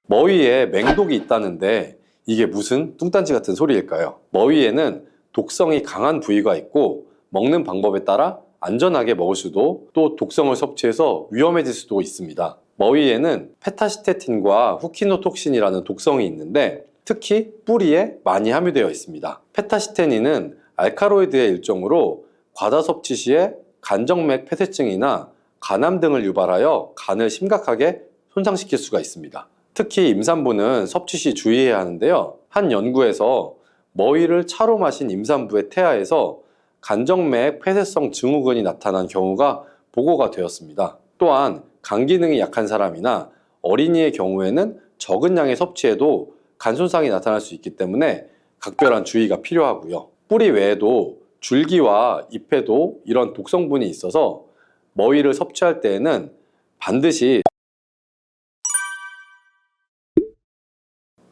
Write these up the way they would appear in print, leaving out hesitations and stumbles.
머위에 맹독이 있다는데 이게 무슨 뚱딴지 같은 소리일까요? 머위에는 독성이 강한 부위가 있고 먹는 방법에 따라 안전하게 먹을 수도 또 독성을 섭취해서 위험해질 수도 있습니다. 머위에는 페타시테틴과 후키노톡신이라는 독성이 있는데 특히 뿌리에 많이 함유되어 있습니다. 페타시테닌은 알카로이드의 일종으로 과다 섭취 시에 간정맥 폐쇄증이나 간암 등을 유발하여 간을 심각하게 손상시킬 수가 있습니다. 특히 임산부는 섭취 시 주의해야 하는데요. 한 연구에서 머위를 차로 마신 임산부의 태아에서 간정맥 폐쇄성 증후군이 나타난 경우가 보고가 되었습니다. 또한 간 기능이 약한 사람이나 어린이의 경우에는 적은 양의 섭취에도 간 손상이 나타날 수 있기 때문에 각별한 주의가 필요하고요. 뿌리 외에도 줄기와 잎에도 이런 독성분이 있어서 머위를 섭취할 때에는 반드시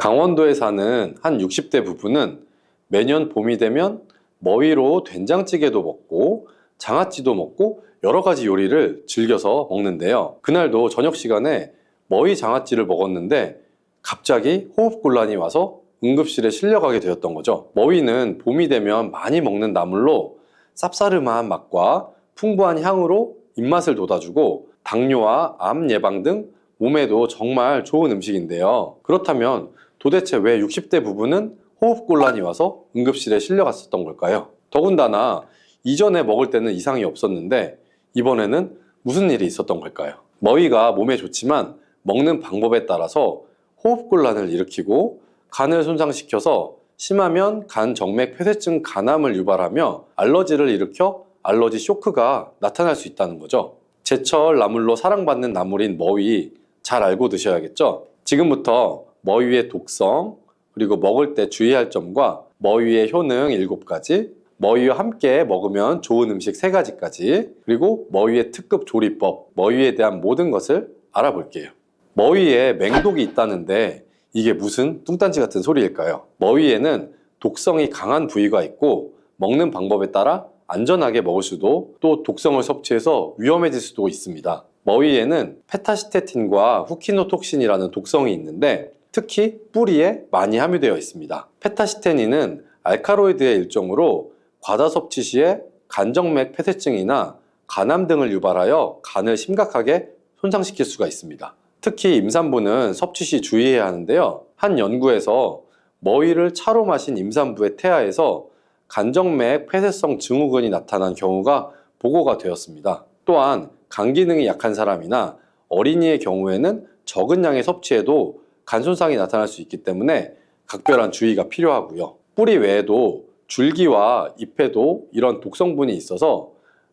강원도에 사는 한 60대 부부는 매년 봄이 되면 머위로 된장찌개도 먹고 장아찌도 먹고 여러 가지 요리를 즐겨서 먹는데요. 그날도 저녁 시간에 머위 장아찌를 먹었는데 갑자기 호흡곤란이 와서 응급실에 실려가게 되었던 거죠. 머위는 봄이 되면 많이 먹는 나물로 쌉싸름한 맛과 풍부한 향으로 입맛을 돋아주고 당뇨와 암 예방 등 몸에도 정말 좋은 음식인데요. 그렇다면 도대체 왜 60대 부부는 호흡곤란이 와서 응급실에 실려갔었던 걸까요? 더군다나 이전에 먹을 때는 이상이 없었는데 이번에는 무슨 일이 있었던 걸까요? 머위가 몸에 좋지만 먹는 방법에 따라서 호흡곤란을 일으키고 간을 손상시켜서 심하면 간 정맥 폐쇄증 간암을 유발하며 알러지를 일으켜 알러지 쇼크가 나타날 수 있다는 거죠. 제철 나물로 사랑받는 나물인 머위 잘 알고 드셔야겠죠? 지금부터 머위의 독성, 그리고 먹을 때 주의할 점과 머위의 효능 7가지, 머위와 함께 먹으면 좋은 음식 3가지까지, 그리고 머위의 특급 조리법, 머위에 대한 모든 것을 알아볼게요. 머위에 맹독이 있다는데 이게 무슨 뚱딴지 같은 소리일까요? 머위에는 독성이 강한 부위가 있고 먹는 방법에 따라 안전하게 먹을 수도 또 독성을 섭취해서 위험해질 수도 있습니다. 머위에는 페타시테틴과 후키노톡신이라는 독성이 있는데 특히 뿌리에 많이 함유되어 있습니다. 페타시테닌은 알카로이드의 일종으로 과다 섭취 시에 간정맥 폐쇄증이나 간암 등을 유발하여 간을 심각하게 손상시킬 수가 있습니다. 특히 임산부는 섭취 시 주의해야 하는데요. 한 연구에서 머위를 차로 마신 임산부의 태아에서 간정맥 폐쇄성 증후군이 나타난 경우가 보고가 되었습니다. 또한 간 기능이 약한 사람이나 어린이의 경우에는 적은 양의 섭취에도 간 손상이 나타날 수 있기 때문에 각별한 주의가 필요하고요. 뿌리 외에도 줄기와 잎에도 이런 독성분이 있어서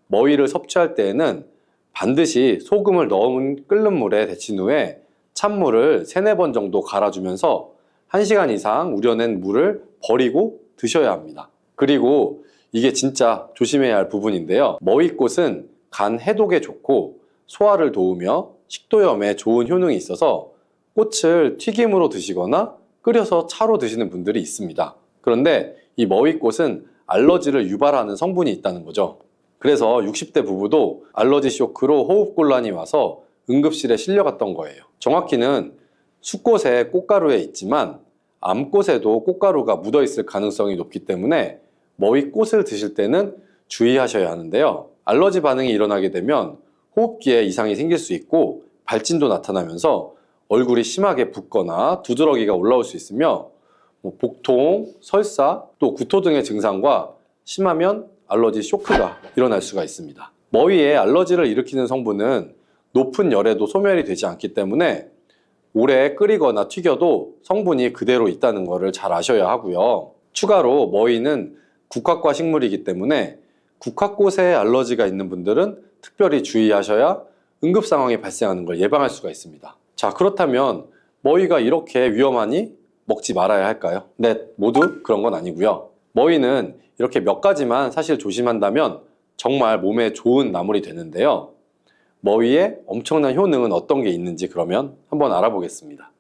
머위를 섭취할 때에는 반드시 소금을 넣은 끓는 물에 데친 후에 찬물을 3-4번 정도 갈아주면서 1시간 이상 우려낸 물을 버리고 드셔야 합니다. 그리고 이게 진짜 조심해야 할 부분인데요. 머위꽃은 간 해독에 좋고 소화를 도우며 식도염에 좋은 효능이 있어서 꽃을 튀김으로 드시거나 끓여서 차로 드시는 분들이 있습니다. 그런데 이 머위꽃은 알러지를 유발하는 성분이 있다는 거죠. 그래서 60대 부부도 알러지 쇼크로 호흡곤란이 와서 응급실에 실려갔던 거예요. 정확히는 숫꽃에 꽃가루에 있지만 암꽃에도 꽃가루가 묻어 있을 가능성이 높기 때문에 머위꽃을 드실 때는 주의하셔야 하는데요. 알러지 반응이 일어나게 되면 호흡기에 이상이 생길 수 있고 발진도 나타나면서 얼굴이 심하게 붓거나 두드러기가 올라올 수 있으며 복통, 설사, 또 구토 등의 증상과 심하면 알러지 쇼크가 일어날 수가 있습니다. 머위에 알러지를 일으키는 성분은 높은 열에도 소멸이 되지 않기 때문에 오래 끓이거나 튀겨도 성분이 그대로 있다는 것을 잘 아셔야 하고요. 추가로 머위는 국화과 식물이기 때문에 국화꽃에 알러지가 있는 분들은 특별히 주의하셔야 응급 상황이 발생하는 걸 예방할 수가 있습니다. 자, 그렇다면 머위가 이렇게 위험하니 먹지 말아야 할까요? 네, 모두 그런 건 아니고요. 머위는 이렇게 몇 가지만 사실 조심한다면 정말 몸에 좋은 나물이 되는데요. 머위에 엄청난 효능은 어떤 게 있는지 그러면 한번 알아보겠습니다.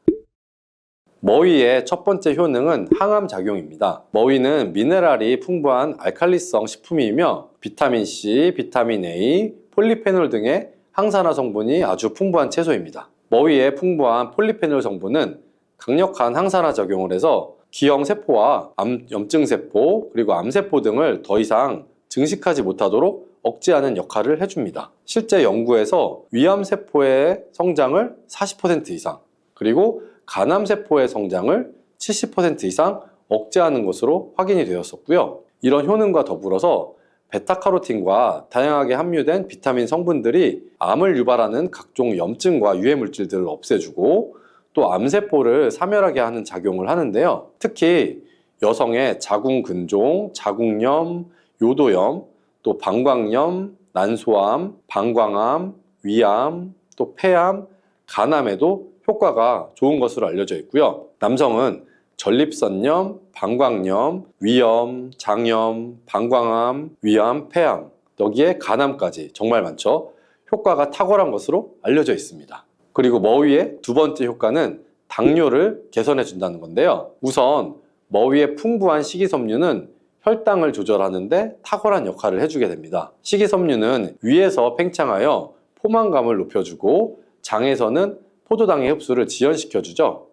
머위의 첫 번째 효능은 항암 작용입니다. 머위는 미네랄이 풍부한 알칼리성 식품이며 비타민C, 비타민 A, 폴리페놀 등의 항산화 성분이 아주 풍부한 채소입니다. 머위의 풍부한 폴리페놀 성분은 강력한 항산화 작용을 해서 기형 세포와 염증 세포 그리고 암세포 등을 더 이상 증식하지 못하도록 억제하는 역할을 해줍니다. 실제 연구에서 위암세포의 성장을 40% 이상 그리고 간암세포의 성장을 70% 이상 억제하는 것으로 확인이 되었었고요. 이런 효능과 더불어서 베타카로틴과 다양하게 함유된 비타민 성분들이 암을 유발하는 각종 염증과 유해 물질들을 없애주고 또 암세포를 사멸하게 하는 작용을 하는데요. 특히 여성의 자궁근종, 자궁염, 요도염, 또 방광염, 난소암, 방광암, 위암, 또 폐암, 간암에도 효과가 좋은 것으로 알려져 있고요. 남성은 전립선염, 방광염, 위염, 장염, 방광암, 위암, 폐암, 여기에 간암까지 정말 많죠. 효과가 탁월한 것으로 알려져 있습니다. 그리고 머위의 두 번째 효과는 당뇨를 개선해 준다는 건데요. 우선 머위의 풍부한 식이섬유는 혈당을 조절하는데 탁월한 역할을 해주게 됩니다. 식이섬유는 위에서 팽창하여 포만감을 높여주고 장에서는 포도당의 흡수를 지연시켜주죠.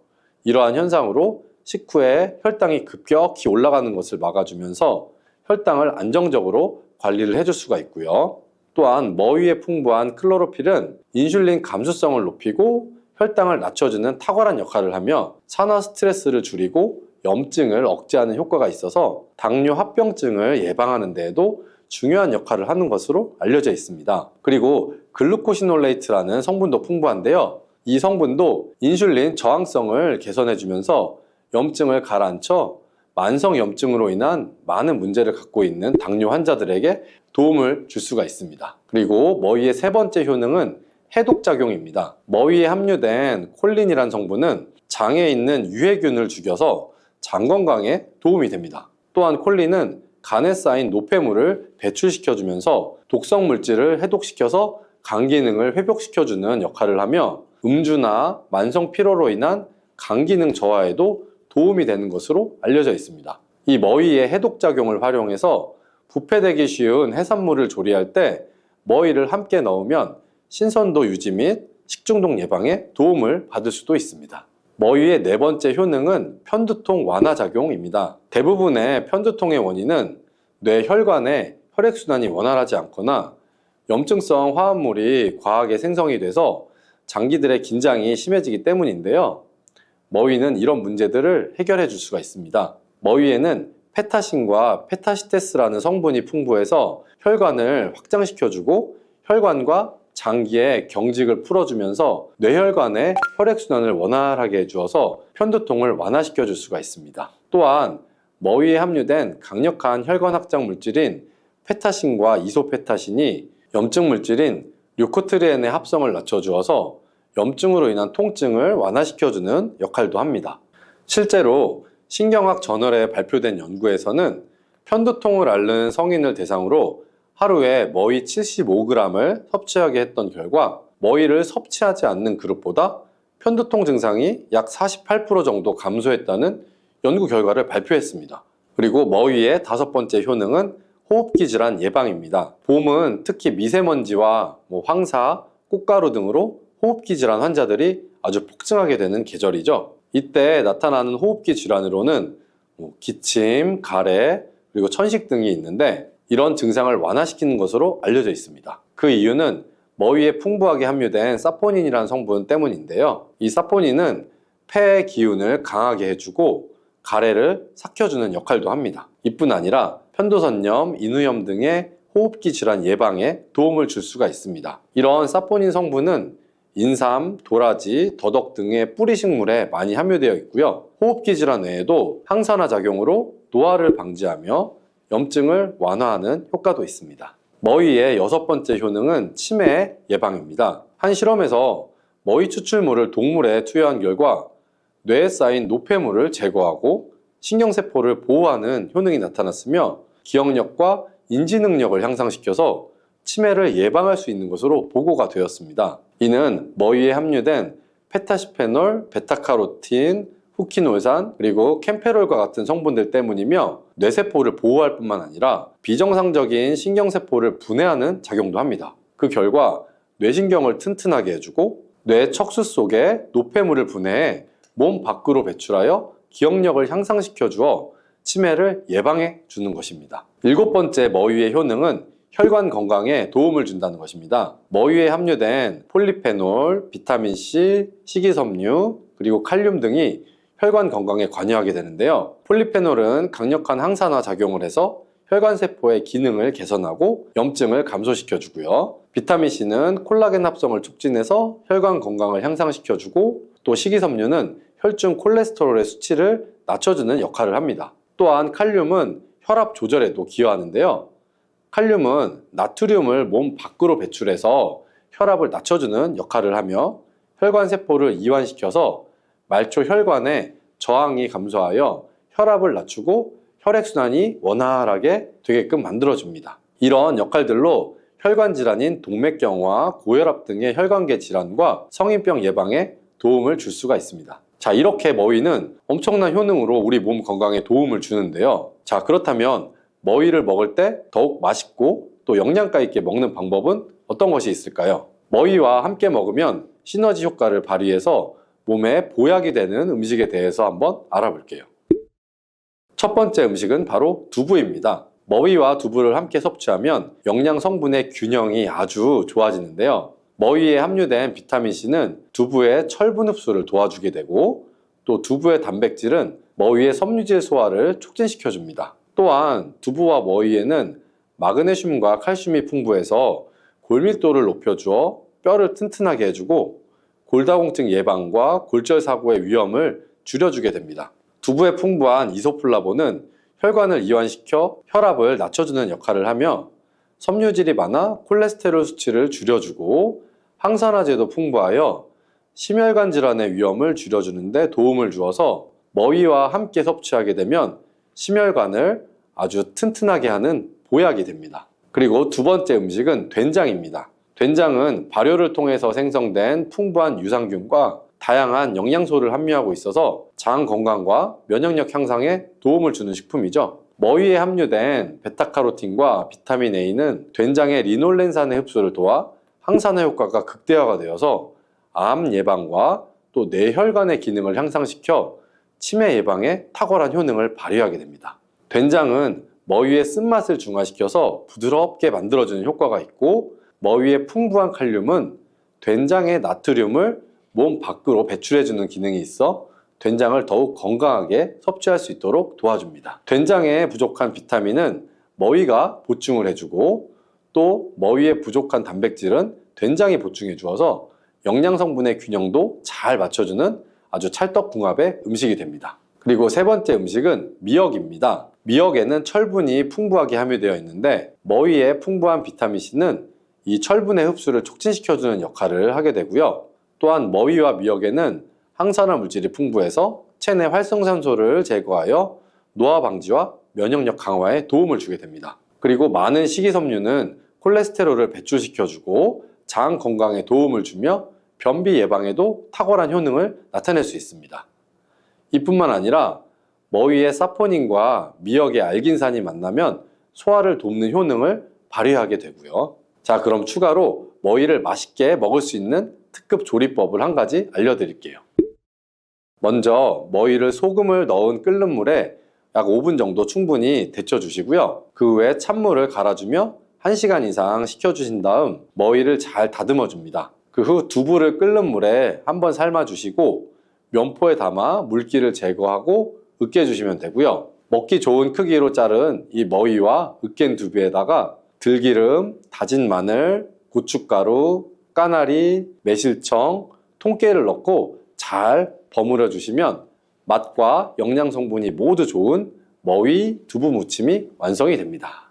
이러한 현상으로 식후에 혈당이 급격히 올라가는 것을 막아주면서 혈당을 안정적으로 관리를 해줄 수가 있고요. 또한 머위에 풍부한 클로로필은 인슐린 감수성을 높이고 혈당을 낮춰주는 탁월한 역할을 하며 산화 스트레스를 줄이고 염증을 억제하는 효과가 있어서 당뇨 합병증을 예방하는 데에도 중요한 역할을 하는 것으로 알려져 있습니다. 그리고 글루코시놀레이트라는 성분도 풍부한데요. 이 성분도 인슐린 저항성을 개선해주면서 염증을 가라앉혀 만성 염증으로 인한 많은 문제를 갖고 있는 당뇨 환자들에게 도움을 줄 수가 있습니다. 그리고 머위의 세 번째 효능은 해독작용입니다. 머위에 함유된 콜린이란 성분은 장에 있는 유해균을 죽여서 장 건강에 도움이 됩니다. 또한 콜린은 간에 쌓인 노폐물을 배출시켜주면서 독성 물질을 해독시켜서 간 기능을 회복시켜주는 역할을 하며 음주나 만성 피로로 인한 간 기능 저하에도 도움이 되는 것으로 알려져 있습니다. 이 머위의 해독작용을 활용해서 부패되기 쉬운 해산물을 조리할 때 머위를 함께 넣으면 신선도 유지 및 식중독 예방에 도움을 받을 수도 있습니다. 머위의 네 번째 효능은 편두통 완화 작용입니다. 대부분의 편두통의 원인은 뇌 혈관의 혈액순환이 원활하지 않거나 염증성 화합물이 과하게 생성이 돼서 장기들의 긴장이 심해지기 때문인데요. 머위는 이런 문제들을 해결해 줄 수가 있습니다. 머위에는 페타신과 페타시테스라는 성분이 풍부해서 혈관을 확장시켜주고 혈관과 장기의 경직을 풀어주면서 뇌혈관의 혈액순환을 원활하게 해주어서 편두통을 완화시켜 줄 수가 있습니다. 또한 머위에 함유된 강력한 혈관 확장 물질인 페타신과 이소페타신이 염증 물질인 류코트리엔의 합성을 낮춰주어서 염증으로 인한 통증을 완화시켜주는 역할도 합니다. 실제로 신경학 저널에 발표된 연구에서는 편두통을 앓는 성인을 대상으로 하루에 머위 75g을 섭취하게 했던 결과 머위를 섭취하지 않는 그룹보다 편두통 증상이 약 48% 정도 감소했다는 연구 결과를 발표했습니다. 그리고 머위의 다섯 번째 효능은 호흡기 질환 예방입니다. 봄은 특히 미세먼지와 황사, 꽃가루 등으로 호흡기 질환 환자들이 아주 폭증하게 되는 계절이죠. 이때 나타나는 호흡기 질환으로는 기침, 가래, 그리고 천식 등이 있는데 이런 증상을 완화시키는 것으로 알려져 있습니다. 그 이유는 머위에 풍부하게 함유된 사포닌이라는 성분 때문인데요. 이 사포닌은 폐의 기운을 강하게 해주고 가래를 삭혀주는 역할도 합니다. 이뿐 아니라 편도선염, 인후염 등의 호흡기 질환 예방에 도움을 줄 수가 있습니다. 이런 사포닌 성분은 인삼, 도라지, 더덕 등의 뿌리식물에 많이 함유되어 있고요. 호흡기 질환 외에도 항산화 작용으로 노화를 방지하며 염증을 완화하는 효과도 있습니다. 머위의 여섯 번째 효능은 치매 예방입니다. 한 실험에서 머위 추출물을 동물에 투여한 결과 뇌에 쌓인 노폐물을 제거하고 신경세포를 보호하는 효능이 나타났으며 기억력과 인지 능력을 향상시켜서 치매를 예방할 수 있는 것으로 보고가 되었습니다. 이는 머위에 함유된 페타시페놀, 베타카로틴, 후키놀산, 그리고 캠페롤과 같은 성분들 때문이며 뇌세포를 보호할 뿐만 아니라 비정상적인 신경세포를 분해하는 작용도 합니다. 그 결과 뇌신경을 튼튼하게 해주고 뇌 척수 속에 노폐물을 분해해 몸 밖으로 배출하여 기억력을 향상시켜 주어 치매를 예방해 주는 것입니다. 7번째 머위의 효능은 혈관 건강에 도움을 준다는 것입니다. 머위에 함유된 폴리페놀, 비타민C, 식이섬유, 그리고 칼륨 등이 혈관 건강에 관여하게 되는데요. 폴리페놀은 강력한 항산화 작용을 해서 혈관세포의 기능을 개선하고 염증을 감소시켜주고요. 비타민C는 콜라겐 합성을 촉진해서 혈관 건강을 향상시켜주고, 또 식이섬유는 혈중 콜레스테롤의 수치를 낮춰주는 역할을 합니다. 또한 칼륨은 혈압 조절에도 기여하는데요. 칼륨은 나트륨을 몸 밖으로 배출해서 혈압을 낮춰주는 역할을 하며 혈관세포를 이완시켜서 말초 혈관의 저항이 감소하여 혈압을 낮추고 혈액순환이 원활하게 되게끔 만들어줍니다. 이런 역할들로 혈관 질환인 동맥경화, 고혈압 등의 혈관계 질환과 성인병 예방에 도움을 줄 수가 있습니다. 자, 이렇게 머위는 엄청난 효능으로 우리 몸 건강에 도움을 주는데요. 자, 그렇다면 머위를 먹을 때 더욱 맛있고 또 영양가 있게 먹는 방법은 어떤 것이 있을까요? 머위와 함께 먹으면 시너지 효과를 발휘해서 몸에 보약이 되는 음식에 대해서 한번 알아볼게요. 첫 번째 음식은 바로 두부입니다. 머위와 두부를 함께 섭취하면 영양 성분의 균형이 아주 좋아지는데요. 머위에 함유된 비타민C는 두부의 철분 흡수를 도와주게 되고, 또 두부의 단백질은 머위의 섬유질 소화를 촉진시켜 줍니다. 또한 두부와 머위에는 마그네슘과 칼슘이 풍부해서 골밀도를 높여주어 뼈를 튼튼하게 해주고 골다공증 예방과 골절 사고의 위험을 줄여주게 됩니다. 두부에 풍부한 이소플라본은 혈관을 이완시켜 혈압을 낮춰주는 역할을 하며 섬유질이 많아 콜레스테롤 수치를 줄여주고 항산화제도 풍부하여 심혈관 질환의 위험을 줄여주는 데 도움을 주어서 머위와 함께 섭취하게 되면 심혈관을 아주 튼튼하게 하는 보약이 됩니다. 그리고 두 번째 음식은 된장입니다. 된장은 발효를 통해서 생성된 풍부한 유산균과 다양한 영양소를 함유하고 있어서 장 건강과 면역력 향상에 도움을 주는 식품이죠. 머위에 함유된 베타카로틴과 비타민 A는 된장의 리놀렌산의 흡수를 도와 항산화 효과가 극대화가 되어서 암 예방과 또 뇌혈관의 기능을 향상시켜 치매 예방에 탁월한 효능을 발휘하게 됩니다. 된장은 머위의 쓴맛을 중화시켜서 부드럽게 만들어주는 효과가 있고, 머위의 풍부한 칼륨은 된장의 나트륨을 몸 밖으로 배출해주는 기능이 있어 된장을 더욱 건강하게 섭취할 수 있도록 도와줍니다. 된장에 부족한 비타민은 머위가 보충을 해주고, 또 머위에 부족한 단백질은 된장이 보충해 주어서 영양 성분의 균형도 잘 맞춰주는 아주 찰떡궁합의 음식이 됩니다. 그리고 세 번째 음식은 미역입니다. 미역에는 철분이 풍부하게 함유되어 있는데 머위에 풍부한 비타민C는 이 철분의 흡수를 촉진시켜주는 역할을 하게 되고요. 또한 머위와 미역에는 항산화 물질이 풍부해서 체내 활성산소를 제거하여 노화 방지와 면역력 강화에 도움을 주게 됩니다. 그리고 많은 식이섬유는 콜레스테롤을 배출시켜주고 장 건강에 도움을 주며 변비 예방에도 탁월한 효능을 나타낼 수 있습니다. 이뿐만 아니라 머위의 사포닌과 미역의 알긴산이 만나면 소화를 돕는 효능을 발휘하게 되고요. 자, 그럼 추가로 머위를 맛있게 먹을 수 있는 특급 조리법을 한 가지 알려드릴게요. 먼저 머위를 소금을 넣은 끓는 물에 약 5분 정도 충분히 데쳐 주시고요. 그 후에 찬물을 갈아주며 1시간 이상 식혀주신 다음 머위를 잘 다듬어 줍니다. 그 후 두부를 끓는 물에 한번 삶아 주시고 면포에 담아 물기를 제거하고 으깨 주시면 되고요. 먹기 좋은 크기로 자른 이 머위와 으깬 두부에다가 들기름, 다진 마늘, 고춧가루, 까나리, 매실청, 통깨를 넣고 잘 버무려 주시면 맛과 영양 성분이 모두 좋은 머위 두부 무침이 완성이 됩니다.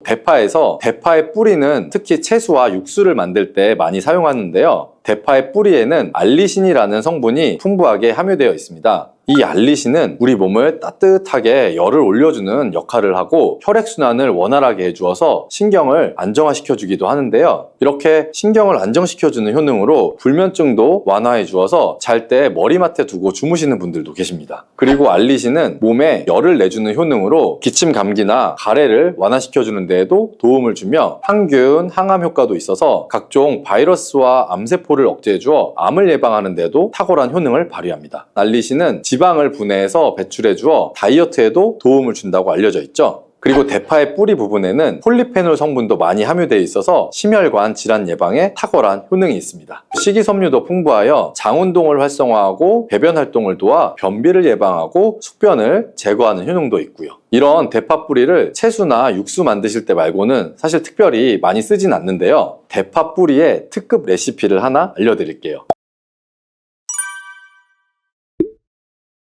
대파에서 대파의 뿌리는 특히 채소와 육수를 만들 때 많이 사용하는데요. 대파의 뿌리에는 알리신이라는 성분이 풍부하게 함유되어 있습니다. 이 알리신은 우리 몸을 따뜻하게 열을 올려주는 역할을 하고 혈액순환을 원활하게 해주어서 신경을 안정화시켜주기도 하는데요. 이렇게 신경을 안정시켜주는 효능으로 불면증도 완화해 주어서 잘 때 머리맡에 두고 주무시는 분들도 계십니다. 그리고 알리신은 몸에 열을 내주는 효능으로 기침 감기나 가래를 완화시켜주는 데에도 도움을 주며 항균, 항암 효과도 있어서 각종 바이러스와 암세포를 당뇨를 억제해주어 암을 예방하는 데도 탁월한 효능을 발휘합니다. 알리신은 지방을 분해해서 배출해주어 다이어트에도 도움을 준다고 알려져 있죠. 그리고 대파의 뿌리 부분에는 폴리페놀 성분도 많이 함유되어 있어서 심혈관 질환 예방에 탁월한 효능이 있습니다. 식이섬유도 풍부하여 장 운동을 활성화하고 배변 활동을 도와 변비를 예방하고 숙변을 제거하는 효능도 있고요. 이런 대파 뿌리를 채소나 육수 만드실 때 말고는 사실 특별히 많이 쓰진 않는데요. 대파 뿌리의 특급 레시피를 하나 알려드릴게요.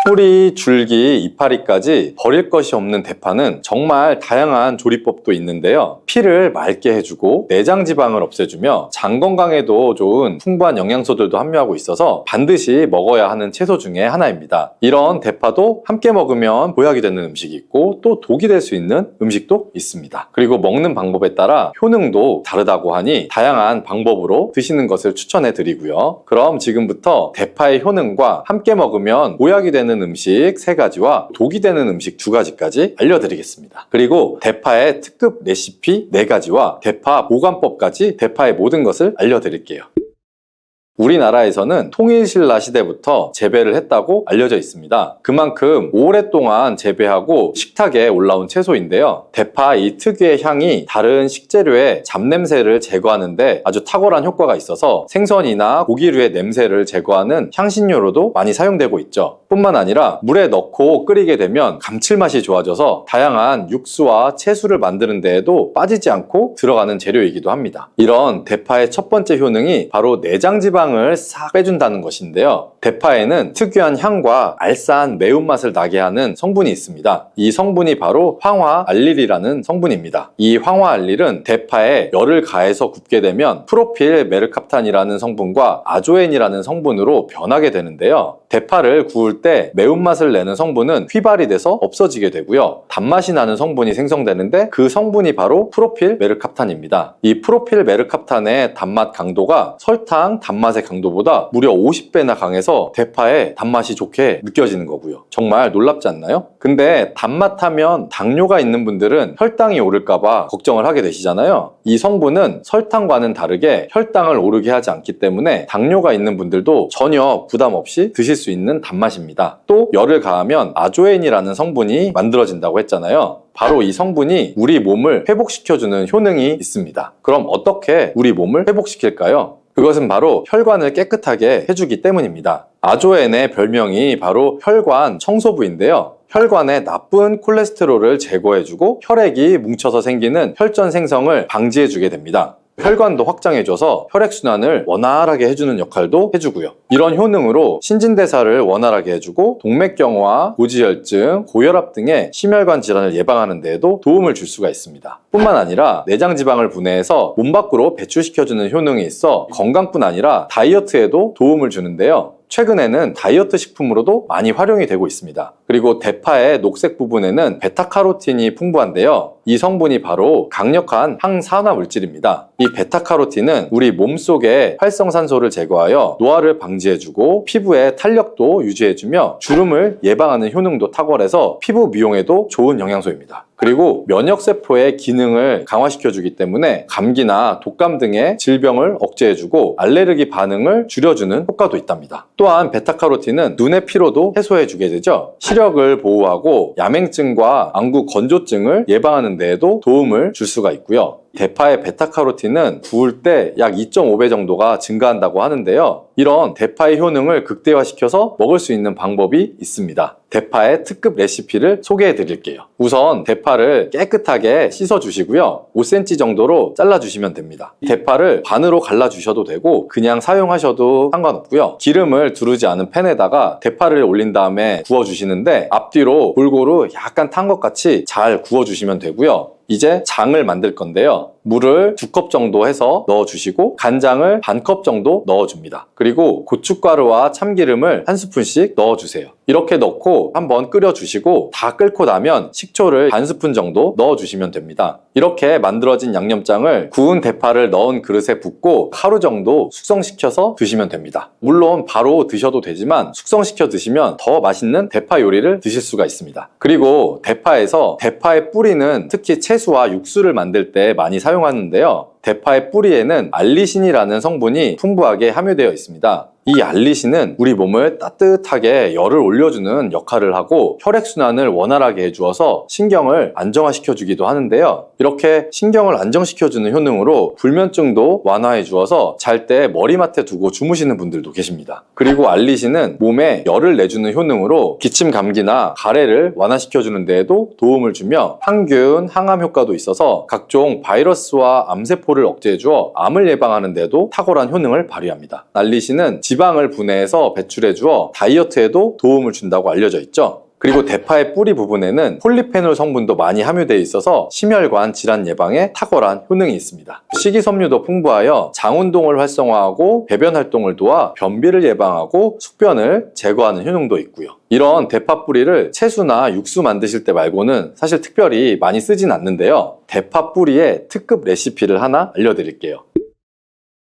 뿌리, 줄기, 이파리까지 버릴 것이 없는 대파는 정말 다양한 조리법도 있는데요. 피를 맑게 해주고 내장 지방을 없애주며 장 건강에도 좋은 풍부한 영양소들도 함유하고 있어서 반드시 먹어야 하는 채소 중에 하나입니다. 이런 대파도 함께 먹으면 보약이 되는 음식이 있고 또 독이 될 수 있는 음식도 있습니다. 그리고 먹는 방법에 따라 효능도 다르다고 하니 다양한 방법으로 드시는 것을 추천해 드리고요. 그럼 지금부터 대파의 효능과 함께 먹으면 보약이 되는 음식 3가지와 독이 되는 음식 2가지까지 알려드리겠습니다. 그리고 대파의 특급 레시피 4가지와 대파 보관법까지 대파의 모든 것을 알려드릴게요. 우리나라에서는 통일신라 시대부터 재배를 했다고 알려져 있습니다. 그만큼 오랫동안 재배하고 식탁에 올라온 채소인데요. 대파 이 특유의 향이 다른 식재료의 잡냄새를 제거하는데 아주 탁월한 효과가 있어서 생선이나 고기류의 냄새를 제거하는 향신료로도 많이 사용되고 있죠. 뿐만 아니라 물에 넣고 끓이게 되면 감칠맛이 좋아져서 다양한 육수와 채소를 만드는 데에도 빠지지 않고 들어가는 재료이기도 합니다. 이런 대파의 첫 번째 효능이 바로 내장지방을 싹 빼준다는 것인데요. 대파에는 특유한 향과 알싸한 매운맛을 나게 하는 성분이 있습니다. 이 성분이 바로 황화알릴이라는 성분입니다. 이 황화알릴은 대파에 열을 가해서 굽게 되면 프로필 메르캅탄이라는 성분과 아조엔이라는 성분으로 변하게 되는데요. 대파를 구울 때 매운맛을 내는 성분은 휘발이 돼서 없어지게 되고요. 단맛이 나는 성분이 생성되는데 그 성분이 바로 프로필 메르캅탄입니다. 이 프로필 메르캅탄의 단맛 강도가 설탕 단맛의 강도보다 무려 50배나 강해서 대파의 단맛이 좋게 느껴지는 거고요. 정말 놀랍지 않나요? 근데 단맛 하면 당뇨가 있는 분들은 혈당이 오를까봐 걱정을 하게 되시잖아요. 이 성분은 설탕과는 다르게 혈당을 오르게 하지 않기 때문에 당뇨가 있는 분들도 전혀 부담 없이 드실 수 있는 단맛입니다. 또 열을 가하면 아조엔이라는 성분이 만들어진다고 했잖아요. 바로 이 성분이 우리 몸을 회복시켜주는 효능이 있습니다. 그럼 어떻게 우리 몸을 회복시킬까요? 그것은 바로 혈관을 깨끗하게 해주기 때문입니다. 아조엔의 별명이 바로 혈관 청소부인데요. 혈관에 나쁜 콜레스테롤을 제거해주고 혈액이 뭉쳐서 생기는 혈전 생성을 방지해주게 됩니다. 혈관도 확장해줘서 혈액순환을 원활하게 해주는 역할도 해주고요. 이런 효능으로 신진대사를 원활하게 해주고 동맥경화, 고지혈증, 고혈압 등의 심혈관 질환을 예방하는 데에도 도움을 줄 수가 있습니다. 뿐만 아니라 내장지방을 분해해서 몸 밖으로 배출시켜주는 효능이 있어 건강뿐 아니라 다이어트에도 도움을 주는데요. 최근에는 다이어트 식품으로도 많이 활용이 되고 있습니다. 그리고 대파의 녹색 부분에는 베타카로틴이 풍부한데요. 이 성분이 바로 강력한 항산화 물질입니다. 이 베타카로틴은 우리 몸속의 활성산소를 제거하여 노화를 방지해주고 피부의 탄력도 유지해주며 주름을 예방하는 효능도 탁월해서 피부 미용에도 좋은 영양소입니다. 그리고 면역세포의 기능을 강화시켜주기 때문에 감기나 독감 등의 질병을 억제해주고 알레르기 반응을 줄여주는 효과도 있답니다. 또한 베타카로틴은 눈의 피로도 해소해주게 되죠. 시력을 보호하고 야맹증과 안구 건조증을 예방하는 데에도 도움을 줄 수가 있고요. 대파의 베타카로틴은 구울 때 약 2.5배 정도가 증가한다고 하는데요. 이런 대파의 효능을 극대화시켜서 먹을 수 있는 방법이 있습니다. 대파의 특급 레시피를 소개해 드릴게요. 우선 대파를 깨끗하게 씻어 주시고요. 5cm 정도로 잘라 주시면 됩니다. 대파를 반으로 갈라 주셔도 되고 그냥 사용하셔도 상관없고요. 기름을 두르지 않은 팬에다가 대파를 올린 다음에 구워 주시는데 앞뒤로 골고루 약간 탄 것 같이 잘 구워 주시면 되고요. 이제 장을 만들 건데요. 물을 2컵 정도 해서 넣어주시고 간장을 반컵 정도 넣어줍니다. 그리고 고춧가루와 참기름을 1스푼씩 넣어주세요. 이렇게 넣고 한번 끓여주시고 다 끓고 나면 식초를 반 스푼 정도 넣어주시면 됩니다. 이렇게 만들어진 양념장을 구운 대파를 넣은 그릇에 붓고 하루 정도 숙성시켜서 드시면 됩니다. 물론 바로 드셔도 되지만 숙성시켜 드시면 더 맛있는 대파 요리를 드실 수가 있습니다. 그리고 대파에서 대파의 뿌리는 특히 채소와 육수를 만들 때 많이 사용합니다. 사용하는데요. 대파의 뿌리에는 알리신이라는 성분이 풍부하게 함유되어 있습니다. 이 알리신은 우리 몸을 따뜻하게 열을 올려주는 역할을 하고 혈액순환을 원활하게 해주어서 신경을 안정화시켜주기도 하는데요. 이렇게 신경을 안정시켜주는 효능으로 불면증도 완화해 주어서 잘 때 머리맡에 두고 주무시는 분들도 계십니다. 그리고 알리신은 몸에 열을 내주는 효능으로 기침 감기나 가래를 완화시켜주는 데에도 도움을 주며 항균, 항암 효과도 있어서 각종 바이러스와 암세포를 억제해 주어 암을 예방하는 데도 탁월한 효능을 발휘합니다. 알리신은 지방을 분해해서 배출해 주어 다이어트에도 도움을 준다고 알려져 있죠. 그리고 대파의 뿌리 부분에는 폴리페놀 성분도 많이 함유되어 있어서 심혈관 질환 예방에 탁월한 효능이 있습니다. 식이섬유도 풍부하여 장운동을 활성화하고 배변 활동을 도와 변비를 예방하고 숙변을 제거하는 효능도 있고요. 이런 대파 뿌리를 채소나 육수 만드실 때 말고는 사실 특별히 많이 쓰진 않는데요. 대파 뿌리의 특급 레시피를 하나 알려드릴게요.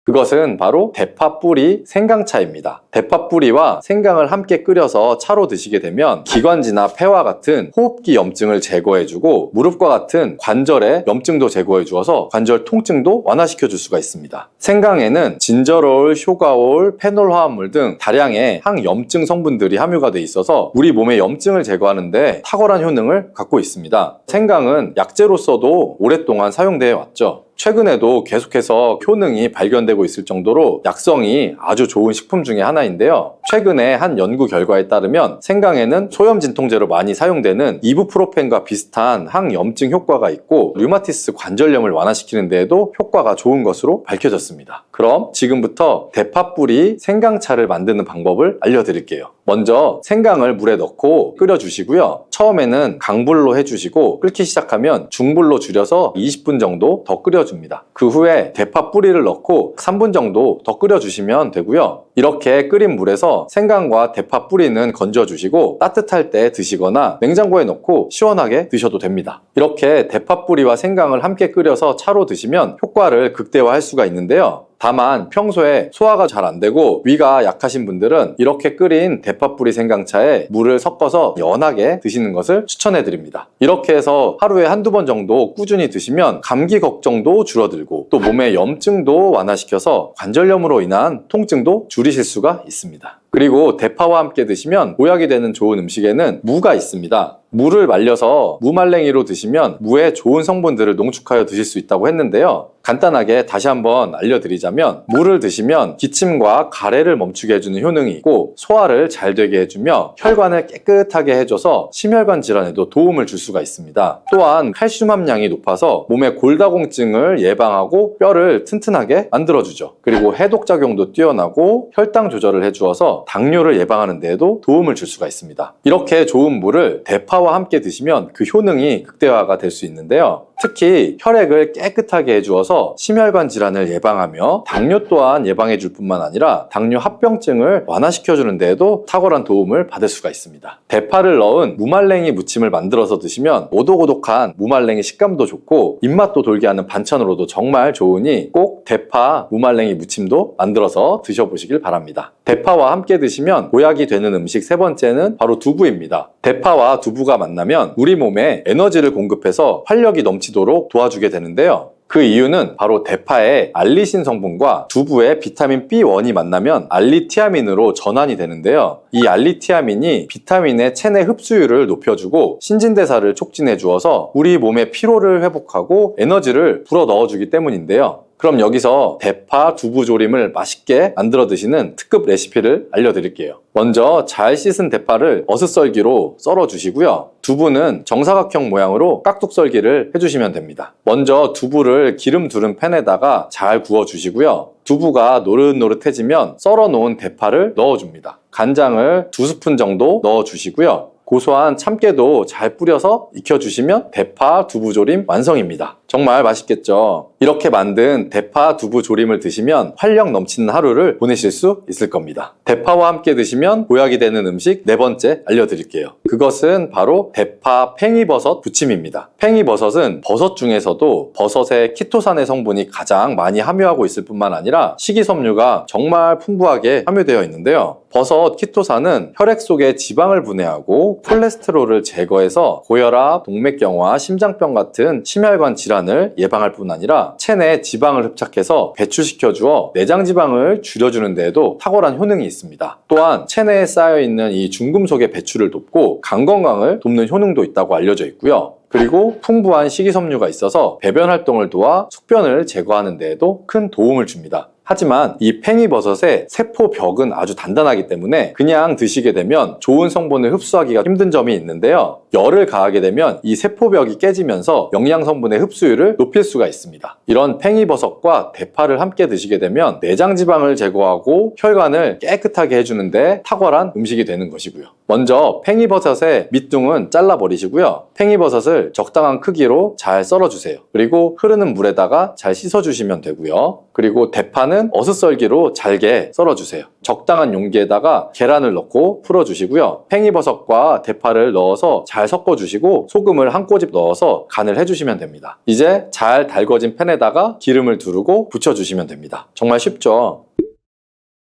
그것은 바로 대파 뿌리 생강차입니다. 대파 뿌리와 생강을 함께 끓여서 차로 드시게 되면 기관지나 폐와 같은 호흡기 염증을 제거해주고 무릎과 같은 관절의 염증도 제거해 주어서 관절 통증도 완화시켜 줄 수가 있습니다. 생강에는 진저롤, 효가올, 페놀 화합물 등 다량의 항염증 성분들이 함유가 돼 있어서 우리 몸의 염증을 제거하는데 탁월한 효능을 갖고 있습니다. 생강은 약재로서도 오랫동안 사용되어 왔죠. 최근에도 계속해서 효능이 발견되고 있을 정도로 약성이 아주 좋은 식품 중에 하나인데요. 최근에 한 연구 결과에 따르면 생강에는 소염 진통제로 많이 사용되는 이부프로펜과 비슷한 항염증 효과가 있고 류마티스 관절염을 완화시키는 데에도 효과가 좋은 것으로 밝혀졌습니다. 그럼 지금부터 대파 뿌리 생강차를 만드는 방법을 알려드릴게요. 먼저 생강을 물에 넣고 끓여주시고요. 처음에는 강불로 해주시고 끓기 시작하면 중불로 줄여서 20분 정도 더 끓여줍니다. 그 후에 대파 뿌리를 넣고 3분 정도 더 끓여주시면 되고요. 이렇게 끓인 물에서 생강과 대파 뿌리는 건져주시고 따뜻할 때 드시거나 냉장고에 넣고 시원하게 드셔도 됩니다. 이렇게 대파 뿌리와 생강을 함께 끓여서 차로 드시면 효과를 극대화할 수가 있는데요. 다만 평소에 소화가 잘 안 되고 위가 약하신 분들은 이렇게 끓인 대파뿌리 생강차에 물을 섞어서 연하게 드시는 것을 추천해 드립니다. 이렇게 해서 하루에 한두 번 정도 꾸준히 드시면 감기 걱정도 줄어들고 또 몸의 염증도 완화시켜서 관절염으로 인한 통증도 줄이실 수가 있습니다. 그리고 대파와 함께 드시면 보약이 되는 좋은 음식에는 무가 있습니다. 무를 말려서 무말랭이로 드시면 무의 좋은 성분들을 농축하여 드실 수 있다고 했는데요. 간단하게 다시 한번 알려드리자면 무를 드시면 기침과 가래를 멈추게 해주는 효능이 있고 소화를 잘 되게 해주며 혈관을 깨끗하게 해줘서 심혈관 질환에도 도움을 줄 수가 있습니다. 또한 칼슘 함량이 높아서 몸의 골다공증을 예방하고 뼈를 튼튼하게 만들어주죠. 그리고 해독작용도 뛰어나고 혈당 조절을 해주어서 당뇨를 예방하는 데에도 도움을 줄 수가 있습니다. 이렇게 좋은 무를 대파와 함께 드시면 그 효능이 극대화가 될 수 있는데요. 특히 혈액을 깨끗하게 해주어서 심혈관 질환을 예방하며 당뇨 또한 예방해줄 뿐만 아니라 당뇨 합병증을 완화시켜주는 데에도 탁월한 도움을 받을 수가 있습니다. 대파를 넣은 무말랭이 무침을 만들어서 드시면 오독오독한 무말랭이 식감도 좋고 입맛도 돌게 하는 반찬으로도 정말 좋으니 꼭 대파 무말랭이 무침도 만들어서 드셔보시길 바랍니다. 대파와 함께 드시면 보약이 되는 음식 세 번째는 바로 두부입니다. 대파와 두부가 만나면 우리 몸에 에너지를 공급해서 활력이 넘치도록 도와주게 되는데요. 그 이유는 바로 대파의 알리신 성분과 두부의 비타민 B1이 만나면 알리티아민으로 전환이 되는데요. 이 알리티아민이 비타민의 체내 흡수율을 높여주고 신진대사를 촉진해 주어서 우리 몸의 피로를 회복하고 에너지를 불어 넣어주기 때문인데요. 그럼 여기서 대파 두부 조림을 맛있게 만들어 드시는 특급 레시피를 알려드릴게요. 먼저 잘 씻은 대파를 어슷썰기로 썰어 주시고요. 두부는 정사각형 모양으로 깍둑 썰기를 해주시면 됩니다. 먼저 두부를 기름 두른 팬에다가 잘 구워 주시고요. 두부가 노릇노릇해지면 썰어 놓은 대파를 넣어줍니다. 간장을 2스푼 정도 넣어 주시고요. 고소한 참깨도 잘 뿌려서 익혀주시면 대파 두부조림 완성입니다. 정말 맛있겠죠? 이렇게 만든 대파 두부 조림을 드시면 활력 넘치는 하루를 보내실 수 있을 겁니다. 대파와 함께 드시면 보약이 되는 음식 네 번째 알려드릴게요. 그것은 바로 대파 팽이버섯 부침입니다. 팽이버섯은 버섯 중에서도 버섯의 키토산의 성분이 가장 많이 함유하고 있을 뿐만 아니라 식이섬유가 정말 풍부하게 함유되어 있는데요. 버섯 키토산은 혈액 속에 지방을 분해하고 콜레스테롤을 제거해서 고혈압, 동맥경화, 심장병 같은 심혈관 질환 배변을 예방할 뿐 아니라 체내에 지방을 흡착해서 배출시켜 주어 내장 지방을 줄여주는 데에도 탁월한 효능이 있습니다. 또한 체내에 쌓여있는 이 중금속의 배출을 돕고 간 건강을 돕는 효능도 있다고 알려져 있고요. 그리고 풍부한 식이섬유가 있어서 배변 활동을 도와 숙변을 제거하는 데에도 큰 도움을 줍니다. 하지만 이 팽이버섯의 세포벽은 아주 단단하기 때문에 그냥 드시게 되면 좋은 성분을 흡수하기가 힘든 점이 있는데요. 열을 가하게 되면 이 세포벽이 깨지면서 영양 성분의 흡수율을 높일 수가 있습니다. 이런 팽이버섯과 대파를 함께 드시게 되면 내장 지방을 제거하고 혈관을 깨끗하게 해주는데 탁월한 음식이 되는 것이고요. 먼저 팽이버섯의 밑둥은 잘라버리시고요. 팽이버섯을 적당한 크기로 잘 썰어주세요. 그리고 흐르는 물에다가 잘 씻어주시면 되고요. 그리고 대파는 어슷썰기로 잘게 썰어주세요. 적당한 용기에다가 계란을 넣고 풀어주시고요. 팽이버섯과 대파를 넣어서 잘 섞어주시고 소금을 한 꼬집 넣어서 간을 해주시면 됩니다. 이제 잘 달궈진 팬에다가 기름을 두르고 부쳐주시면 됩니다. 정말 쉽죠?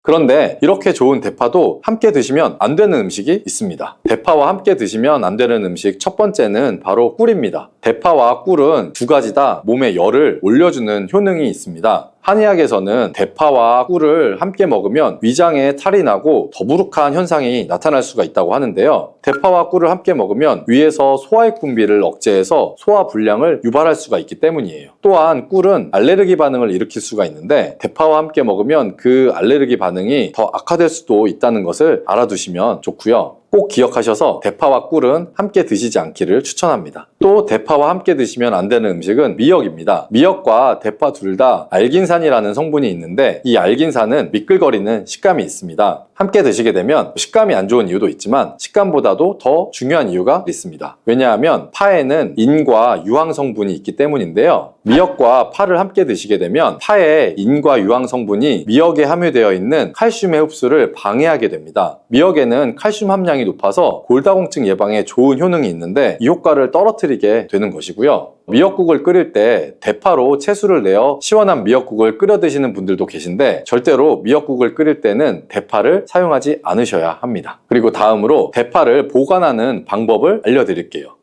그런데 이렇게 좋은 대파도 함께 드시면 안 되는 음식이 있습니다. 대파와 함께 드시면 안 되는 음식 첫 번째는 바로 꿀입니다. 대파와 꿀은 두 가지 다 몸에 열을 올려주는 효능이 있습니다. 한의학에서는 대파와 꿀을 함께 먹으면 위장에 탈이 나고 더부룩한 현상이 나타날 수가 있다고 하는데요. 대파와 꿀을 함께 먹으면 위에서 소화액 분비를 억제해서 소화 불량을 유발할 수가 있기 때문이에요. 또한 꿀은 알레르기 반응을 일으킬 수가 있는데 대파와 함께 먹으면 그 알레르기 반응이 더 악화될 수도 있다는 것을 알아두시면 좋고요. 꼭 기억하셔서 대파와 꿀은 함께 드시지 않기를 추천합니다. 또 대파와 함께 드시면 안 되는 음식은 미역입니다. 미역과 대파 둘 다 알긴산이라는 성분이 있는데 이 알긴산은 미끌거리는 식감이 있습니다. 함께 드시게 되면 식감이 안 좋은 이유도 있지만 식감보다도 더 중요한 이유가 있습니다. 왜냐하면 파에는 인과 유황 성분이 있기 때문인데요. 미역과 파를 함께 드시게 되면 파에 인과 유황 성분이 미역에 함유되어 있는 칼슘의 흡수를 방해하게 됩니다. 미역에는 칼슘 함량이 높아서 골다공증 예방에 좋은 효능이 있는데 이 효과를 떨어뜨리게 되는 것이고요. 미역국을 끓일 때 대파로 채수를 내어 시원한 미역국을 끓여 드시는 분들도 계신데 절대로 미역국을 끓일 때는 대파를 사용하지 않으셔야 합니다. 그리고 다음으로 대파를 보관하는 방법을 알려드릴게요.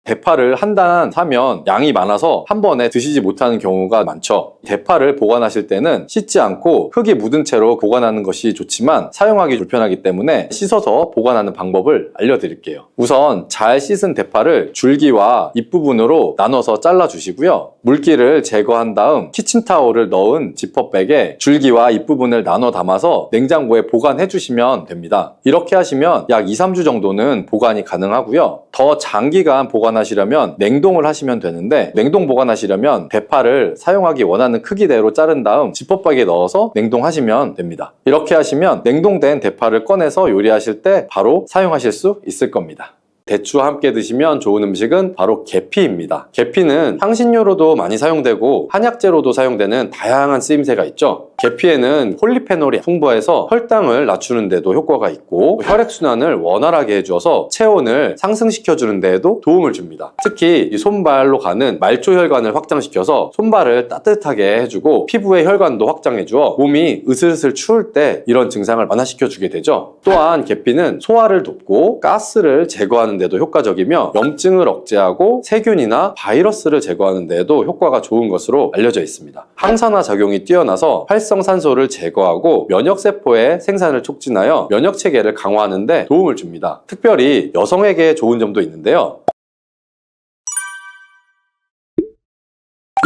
대파를 한 단 사면 양이 많아서 한 번에 드시지 못하는 경우가 많죠. 대파를 보관하실 때는 씻지 않고 흙이 묻은 채로 보관하는 것이 좋지만 사용하기 불편하기 때문에 씻어서 보관하는 방법을 알려드릴게요. 우선 잘 씻은 대파를 줄기와 잎부분으로 나눠서 잘라주시고요. 물기를 제거한 다음 키친타올을 넣은 지퍼백에 줄기와 잎부분을 나눠 담아서 냉장고에 보관해 주시면 됩니다. 이렇게 하시면 약 2, 3주 정도는 보관이 가능하고요. 더 장기간 보관하시려면 냉동을 하시면 되는데 냉동 보관하시려면 대파를 사용하기 원하는 크기대로 자른 다음 지퍼백에 넣어서 냉동하시면 됩니다. 이렇게 하시면 냉동된 대파를 꺼내서 요리하실 때 바로 사용하실 수 있을 겁니다. 대추와 함께 드시면 좋은 음식은 바로 계피입니다. 계피는 향신료로도 많이 사용되고 한약재로도 사용되는 다양한 쓰임새가 있죠. 계피에는 폴리페놀이 풍부해서 혈당을 낮추는 데도 효과가 있고 혈액순환을 원활하게 해줘서 체온을 상승시켜주는 데에도 도움을 줍니다. 특히 손발로 가는 말초혈관을 확장시켜서 손발을 따뜻하게 해주고 피부의 혈관도 확장해주어 몸이 으슬으슬 추울 때 이런 증상을 완화시켜주게 되죠. 또한 계피는 소화를 돕고 가스를 제거하는 데도 효과적이며 염증을 억제하고 세균이나 바이러스를 제거하는 데에도 효과가 좋은 것으로 알려져 있습니다. 항산화 작용이 뛰어나서 활성산소를 제거하고 면역세포의 생산을 촉진하여 면역체계를 강화하는 데 도움을 줍니다. 특별히 여성에게 좋은 점도 있는데요.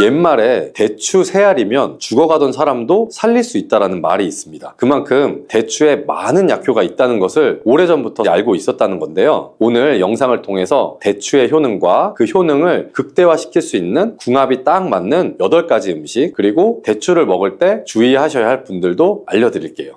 옛말에 대추 3알이면 죽어가던 사람도 살릴 수 있다는 말이 있습니다. 그만큼 대추에 많은 약효가 있다는 것을 오래전부터 알고 있었다는 건데요. 오늘 영상을 통해서 대추의 효능과 그 효능을 극대화시킬 수 있는 궁합이 딱 맞는 8가지 음식, 그리고 대추를 먹을 때 주의하셔야 할 분들도 알려드릴게요.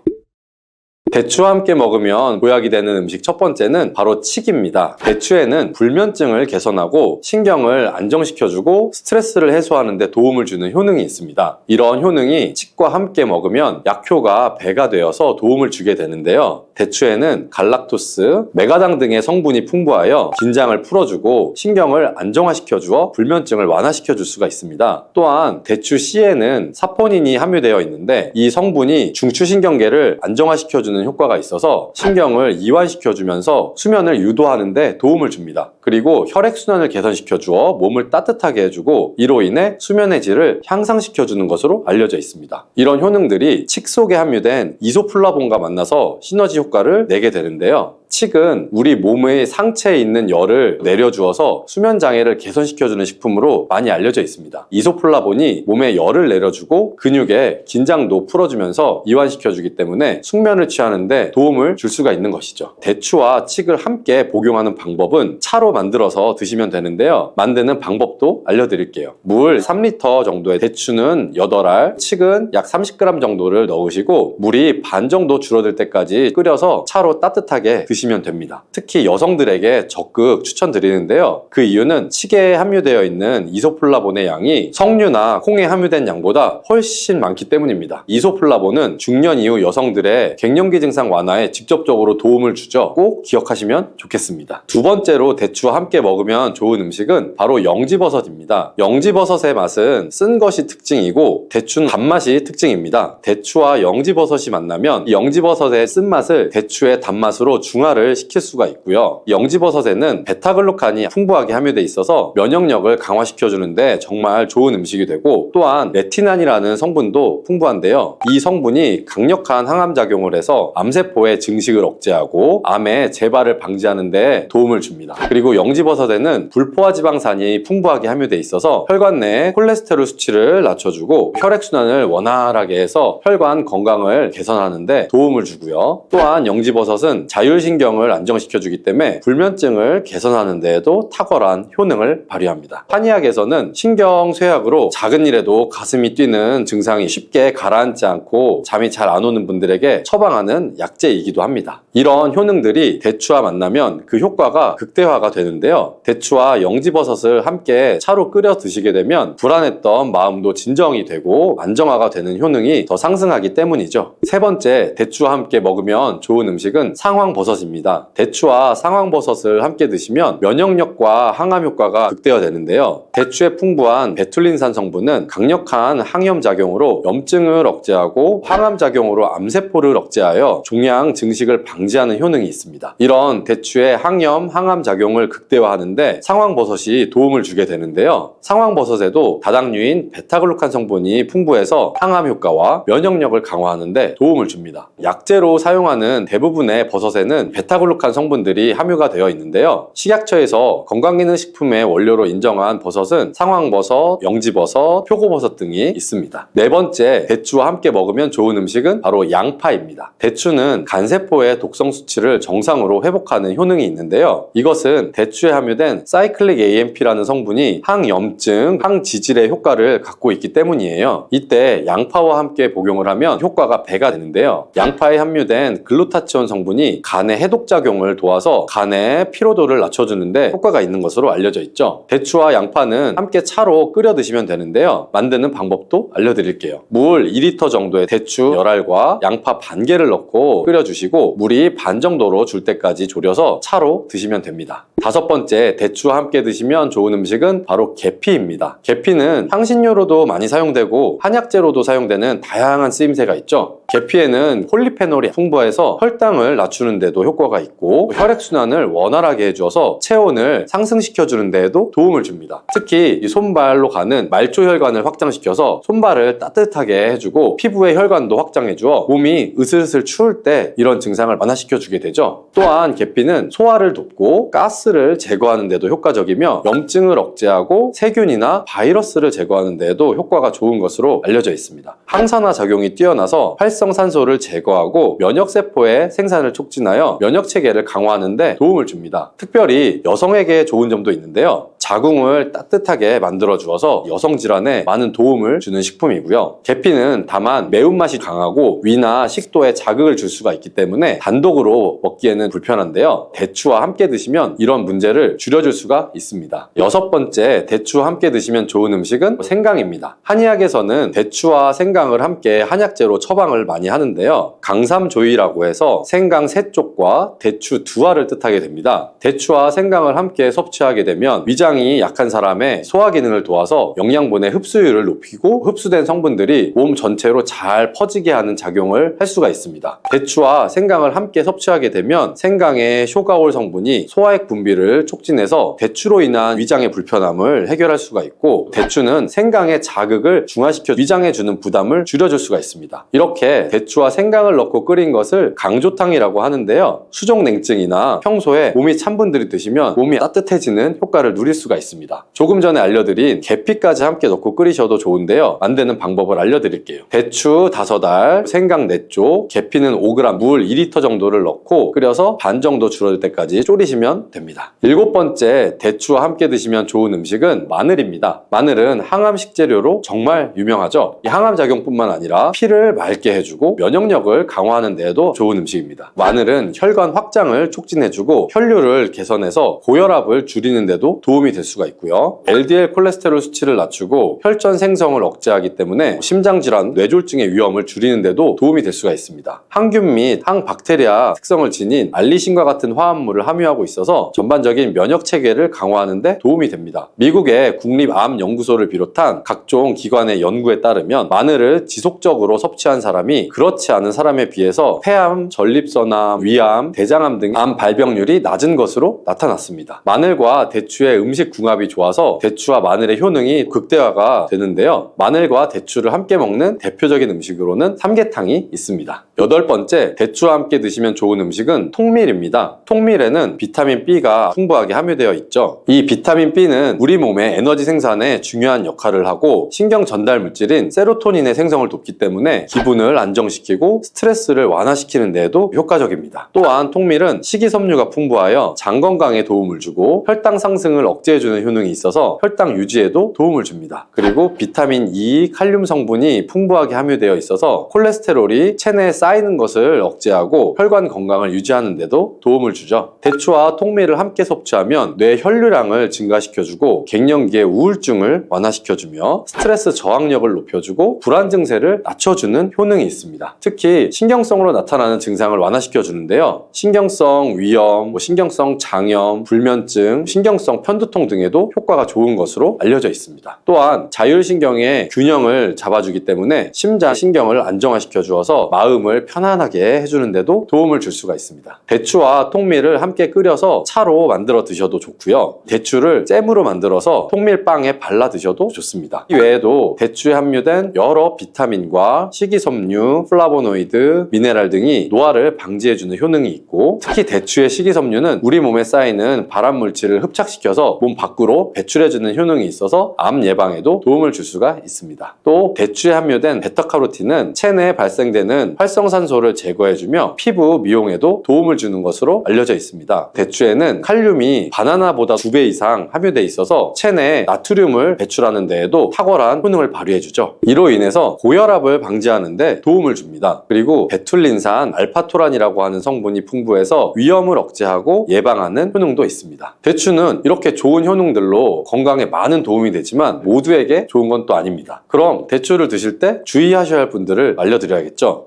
대추와 함께 먹으면 보약이 되는 음식 첫 번째는 바로 칡입니다. 대추에는 불면증을 개선하고 신경을 안정시켜주고 스트레스를 해소하는 데 도움을 주는 효능이 있습니다. 이런 효능이 칡과 함께 먹으면 약효가 배가 되어서 도움을 주게 되는데요. 대추에는 갈락토스, 메가당 등의 성분이 풍부하여 긴장을 풀어주고 신경을 안정화시켜주어 불면증을 완화시켜줄 수가 있습니다. 또한 대추 씨에는 사포닌이 함유되어 있는데 이 성분이 중추신경계를 안정화시켜주는 효과가 있어서 신경을 이완시켜주면서 수면을 유도하는 데 도움을 줍니다. 그리고 혈액순환을 개선시켜 주어 몸을 따뜻하게 해주고 이로 인해 수면의 질을 향상시켜 주는 것으로 알려져 있습니다. 이런 효능들이 칡 속에 함유된 이소플라본과 만나서 시너지 효과를 내게 되는데요. 칡은 우리 몸의 상체에 있는 열을 내려주어서 수면 장애를 개선시켜주는 식품으로 많이 알려져 있습니다. 이소플라본이 몸에 열을 내려주고 근육의 긴장도 풀어주면서 이완시켜주기 때문에 숙면을 취하는데 도움을 줄 수가 있는 것이죠. 대추와 칡을 함께 복용하는 방법은 차로 만들어서 드시면 되는데요. 만드는 방법도 알려드릴게요. 물 3리터 정도의 대추는 8알, 칡은 약 30g 정도를 넣으시고 물이 반 정도 줄어들 때까지 끓여서 차로 따뜻하게 드시면 됩니다. 특히 여성들에게 적극 추천드리는데요. 그 이유는 칡에 함유되어 있는 이소플라본의 양이 석류나 콩에 함유된 양보다 훨씬 많기 때문입니다. 이소플라본은 중년 이후 여성들의 갱년기 증상 완화에 직접적으로 도움을 주죠. 꼭 기억하시면 좋겠습니다. 두 번째로 대추와 함께 먹으면 좋은 음식은 바로 영지버섯입니다. 영지버섯의 맛은 쓴 것이 특징이고 대추는 단맛이 특징입니다. 대추와 영지버섯이 만나면 이 영지버섯의 쓴맛을 대추의 단맛으로 중화를 시킬 수가 있고요. 영지버섯에는 베타글루칸이 풍부하게 함유되어 있어서 면역력을 강화시켜주는데 정말 좋은 음식이 되고 또한 레티난이라는 성분도 풍부한데요. 이 성분이 강력한 항암작용을 해서 암세포의 증식을 억제하고 암의 재발을 방지하는 데 도움을 줍니다. 그리고 영지버섯에는 불포화지방산이 풍부하게 함유되어 있어서 혈관 내 콜레스테롤 수치를 낮춰주고 혈액순환을 원활하게 해서 혈관 건강을 개선하는 데 도움을 주고요. 또한 영지버섯은 자율신경을 안정시켜주기 때문에 불면증을 개선하는 데에도 탁월한 효능을 발휘합니다. 한의학에서는 신경쇠약으로 작은 일에도 가슴이 뛰는 증상이 쉽게 가라앉지 않고 잠이 잘 안 오는 분들에게 처방하는 약재이기도 합니다. 이런 효능들이 대추와 만나면 그 효과가 극대화가 되는데요. 대추와 영지버섯을 함께 차로 끓여 드시게 되면 불안했던 마음도 진정이 되고 안정화가 되는 효능이 더 상승하기 때문이죠. 세 번째, 대추와 함께 먹으면 좋은 음식은 상황버섯입니다. 대추와 상황버섯을 함께 드시면 면역력과 항암 효과가 극대화되는데요. 대추에 풍부한 베툴린산 성분은 강력한 항염 작용으로 염증을 억제하고 항암 작용으로 암세포를 억제하여 종양 증식을 방지하는 효능이 있습니다. 이런 대추의 항염, 항암 작용을 극대화하는데 상황버섯이 도움을 주게 되는데요. 상황버섯에도 다당류인 베타글루칸 성분이 풍부해서 항암 효과와 면역력을 강화하는 데 도움을 줍니다. 약재로 사용하는 대부분의 버섯에는 베타글루칸 성분들이 함유가 되어 있는데요. 식약처에서 건강기능식품의 원료로 인정한 버섯은 상황버섯, 영지버섯, 표고버섯 등이 있습니다. 네 번째, 대추와 함께 먹으면 좋은 음식은 바로 양파입니다. 대추는 간세포의 독성 수치를 정상으로 회복하는 효능이 있는데요. 이것은 대추에 함유된 사이클릭 AMP라는 성분이 항염증, 항지질의 효과를 갖고 있기 때문이에요. 이때 양파와 함께 복용을 하면 효과가 배가 되는데요. 양파에 함유된 글루타치온 성분이 간의 해독작용을 도와서 간의 피로도를 낮춰주는데 효과가 있는 것으로 알려져 있죠. 대추와 양파는 함께 차로 끓여 드시면 되는데요. 만드는 방법도 알려드릴게요. 물 2리터 정도의 대추 10알과 양파 반 개를 넣고 끓여주시고 물이 반 정도로 줄 때까지 졸여서 차로 드시면 됩니다. 다섯 번째, 대추와 함께 드시면 좋은 음식은 바로 계피입니다. 계피는 향신료로도 많이 사용되고 한약재로도 사용되는 다양한 쓰임새가 있죠. 계피에는 폴리페놀이 풍부해서 혈당을 낮추는 데도 효과가 있고 혈액순환을 원활하게 해주어서 체온을 상승시켜주는 데에도 도움을 줍니다. 특히 이 손발로 가는 말초혈관을 확장시켜서 손발을 따뜻하게 해주고 피부의 혈관도 확장해주어 몸이 으슬으슬 추울 때 이런 증상을 완화시켜주게 되죠. 또한 계피는 소화를 돕고 가스를 제거하는 데도 효과적이며 염증을 억제하고 세균이나 바이러스를 제거하는 데에도 효과가 좋은 것으로 알려져 있습니다. 항산화 작용이 뛰어나서 활성산소를 제거하고 면역세포의 생산을 촉진하여 면역체계를 강화하는 데 도움을 줍니다. 특별히 여성에게 좋은 점도 있는데요. 자궁을 따뜻하게 만들어 주어서 여성 질환에 많은 도움을 주는 식품이고요. 계피는 다만 매운맛이 강하고 위나 식도에 자극을 줄 수가 있기 때문에 단독으로 먹기에는 불편한데요. 대추와 함께 드시면 이런 문제를 줄여줄 수가 있습니다. 여섯 번째, 대추와 함께 드시면 좋은 음식은 생강입니다. 한의학에서는 대추와 생강을 함께 한약재로 처방을 많이 하는데요. 강삼조이라고 해서 생강 3쪽과 대추 2알을 뜻하게 됩니다. 대추와 생강을 함께 섭취하게 되면 위장 위장이 약한 사람의 소화 기능을 도와서 영양분의 흡수율을 높이고 흡수된 성분들이 몸 전체로 잘 퍼지게 하는 작용을 할 수가 있습니다. 대추와 생강을 함께 섭취하게 되면 생강의 쇼가올 성분이 소화액 분비를 촉진해서 대추로 인한 위장의 불편함을 해결할 수가 있고, 대추는 생강의 자극을 중화시켜 위장에 주는 부담을 줄여줄 수가 있습니다. 이렇게 대추와 생강을 넣고 끓인 것을 강조탕이라고 하는데요. 수족냉증이나 평소에 몸이 찬 분들이 드시면 몸이 따뜻해지는 효과를 누릴 수가 있습니다. 조금 전에 알려드린 계피까지 함께 넣고 끓이셔도 좋은데요. 만드는 방법을 알려드릴게요. 대추 5알, 생강 4쪽, 계피는 5g, 물 2리터 정도를 넣고 끓여서 반 정도 줄어들 때까지 졸이시면 됩니다. 7번째, 대추와 함께 드시면 좋은 음식은 마늘입니다. 마늘은 항암 식재료로 정말 유명하죠. 이 항암 작용뿐만 아니라 피를 맑게 해주고 면역력을 강화하는 데에도 좋은 음식입니다. 마늘은 혈관 확장을 촉진해주고 혈류를 개선해서 고혈압을 줄이는 데도 도움이 될 수가 있고요. LDL 콜레스테롤 수치를 낮추고 혈전 생성을 억제하기 때문에 심장질환, 뇌졸중의 위험을 줄이는 데도 도움이 될 수가 있습니다. 항균 및 항박테리아 특성을 지닌 알리신과 같은 화합물을 함유하고 있어서 전반적인 면역 체계를 강화하는 데 도움이 됩니다. 미국의 국립암연구소를 비롯한 각종 기관의 연구에 따르면 마늘을 지속적으로 섭취한 사람이 그렇지 않은 사람에 비해서 폐암, 전립선암, 위암, 대장암 등 암 발병률이 낮은 것으로 나타났습니다. 마늘과 대추의 음식 궁합이 좋아서 대추와 마늘의 효능이 극대화가 되는데요. 마늘과 대추를 함께 먹는 대표적인 음식으로는 삼계탕이 있습니다. 8번째, 대추와 함께 드시면 좋은 음식은 통밀입니다. 통밀에는 비타민 B가 풍부하게 함유되어 있죠. 이 비타민 B는 우리 몸의 에너지 생산에 중요한 역할을 하고 신경 전달 물질인 세로토닌의 생성을 돕기 때문에 기분을 안정시키고 스트레스를 완화시키는 데에도 효과적입니다. 또한 통밀은 식이섬유가 풍부하여 장 건강에 도움을 주고 혈당 상승을 억제해주는 효능이 있어서 혈당 유지에도 도움을 줍니다. 그리고 비타민 E, 칼륨 성분이 풍부하게 함유되어 있어서 콜레스테롤이 체내에 쌓이는 것을 억제하고 혈관 건강을 유지하는 데도 도움을 주죠. 대추와 통밀을 함께 섭취하면 뇌 혈류량을 증가시켜주고 갱년기의 우울증을 완화시켜주며 스트레스 저항력을 높여주고 불안 증세를 낮춰주는 효능이 있습니다. 특히 신경성으로 나타나는 증상을 완화시켜주는데요. 신경성 위염, 신경성 장염, 불면증, 신경성 편두통 등에도 효과가 좋은 것으로 알려져 있습니다. 또한 자율신경의 균형을 잡아주기 때문에 심장 신경을 안정화시켜 주어서 마음을 편안하게 해주는 데도 도움을 줄 수가 있습니다. 대추와 통밀을 함께 끓여서 차로 만들어 드셔도 좋고요. 대추를 잼으로 만들어서 통밀빵에 발라 드셔도 좋습니다. 이 외에도 대추에 함유된 여러 비타민과 식이섬유, 플라보노이드, 미네랄 등이 노화를 방지해주는 효능이 있고, 특히 대추의 식이섬유는 우리 몸에 쌓이는 발암물질을 흡착시켜서 몸 밖으로 배출해주는 효능이 있어서 암 예방에도 도움을 줄 수가 있습니다. 또 대추에 함유된 베타카로틴은 체내에 발생되는 활성산소를 제거해주며 피부 미용에도 도움을 주는 것으로 알려져 있습니다. 대추에는 칼륨이 바나나보다 2배 이상 함유되어 있어서 체내에 나트륨을 배출하는 데에도 탁월한 효능을 발휘해주죠. 이로 인해서 고혈압을 방지하는 데 도움을 줍니다. 그리고 베툴린산, 알파토란이라고 하는 성분이 풍부해서 위염을 억제하고 예방하는 효능도 있습니다. 대추는 이렇게 좋은 효능들로 건강에 많은 도움이 되지만 모두에게 좋은 건 또 아닙니다. 그럼 대추를 드실 때 주의하셔야 할 분들을 알려드려야겠죠.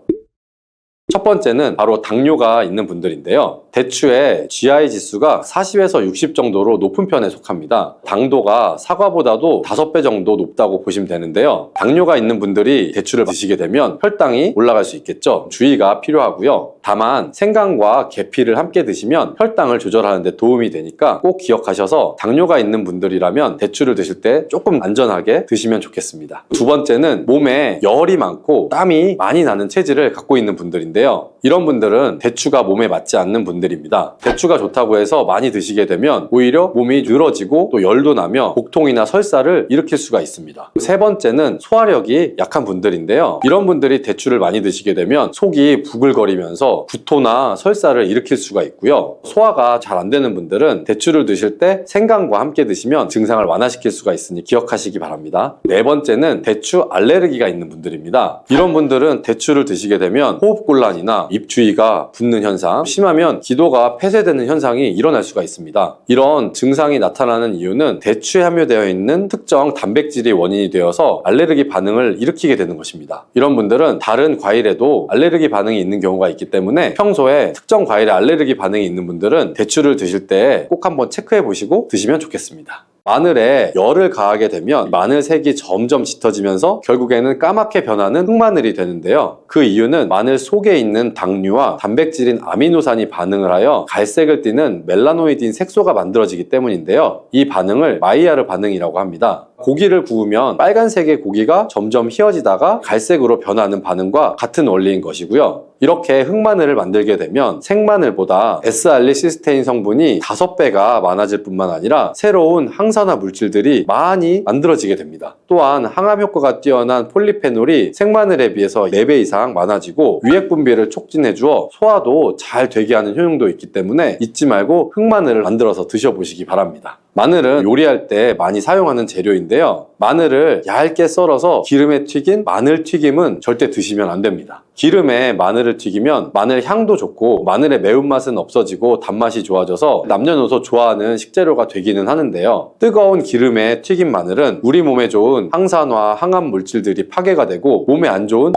첫 번째는 바로 당뇨가 있는 분들인데요. 대추의 GI 지수가 40에서 60 정도로 높은 편에 속합니다. 당도가 사과보다도 5배 정도 높다고 보시면 되는데요. 당뇨가 있는 분들이 대추를 드시게 되면 혈당이 올라갈 수 있겠죠. 주의가 필요하고요. 다만 생강과 계피를 함께 드시면 혈당을 조절하는 데 도움이 되니까 꼭 기억하셔서 당뇨가 있는 분들이라면 대추를 드실 때 조금 안전하게 드시면 좋겠습니다. 두 번째는 몸에 열이 많고 땀이 많이 나는 체질을 갖고 있는 분들인데요. 이런 분들은 대추가 몸에 맞지 않는 분들입니다. 대추가 좋다고 해서 많이 드시게 되면 오히려 몸이 늘어지고 또 열도 나며 복통이나 설사를 일으킬 수가 있습니다. 세 번째는 소화력이 약한 분들인데요. 이런 분들이 대추를 많이 드시게 되면 속이 부글거리면서 구토나 설사를 일으킬 수가 있고요. 소화가 잘 안 되는 분들은 대추를 드실 때 생강과 함께 드시면 증상을 완화시킬 수가 있으니 기억하시기 바랍니다. 네 번째는 대추 알레르기가 있는 분들입니다. 이런 분들은 대추를 드시게 되면 호흡곤란이나 입주위가 붓는 현상, 심하면 기도가 폐쇄되는 현상이 일어날 수가 있습니다. 이런 증상이 나타나는 이유는 대추에 함유되어 있는 특정 단백질이 원인이 되어서 알레르기 반응을 일으키게 되는 것입니다. 이런 분들은 다른 과일에도 알레르기 반응이 있는 경우가 있기 때문에 평소에 특정 과일에 알레르기 반응이 있는 분들은 대추를 드실 때 꼭 한번 체크해 보시고 드시면 좋겠습니다. 마늘에 열을 가하게 되면 마늘 색이 점점 짙어지면서 결국에는 까맣게 변하는 흑마늘이 되는데요. 그 이유는 마늘 속에 있는 당류와 단백질인 아미노산이 반응을 하여 갈색을 띠는 멜라노이드인 색소가 만들어지기 때문인데요. 이 반응을 마이야르 반응이라고 합니다. 고기를 구우면 빨간색의 고기가 점점 휘어지다가 갈색으로 변하는 반응과 같은 원리인 것이고요. 이렇게 흑마늘을 만들게 되면 생마늘보다 S알리시스테인 성분이 5배가 많아질 뿐만 아니라 새로운 항산화 물질들이 많이 만들어지게 됩니다. 또한 항암 효과가 뛰어난 폴리페놀이 생마늘에 비해서 4배 이상 많아지고 유액 분비를 촉진해 주어 소화도 잘 되게 하는 효능도 있기 때문에 잊지 말고 흑마늘을 만들어서 드셔보시기 바랍니다. 마늘은 요리할 때 많이 사용하는 재료인데요. 마늘을 얇게 썰어서 기름에 튀긴 마늘 튀김은 절대 드시면 안 됩니다. 기름에 마늘을 튀기면 마늘 향도 좋고 마늘의 매운맛은 없어지고 단맛이 좋아져서 남녀노소 좋아하는 식재료가 되기는 하는데요. 뜨거운 기름에 튀긴 마늘은 우리 몸에 좋은 항산화, 항암 물질들이 파괴가 되고 몸에 안 좋은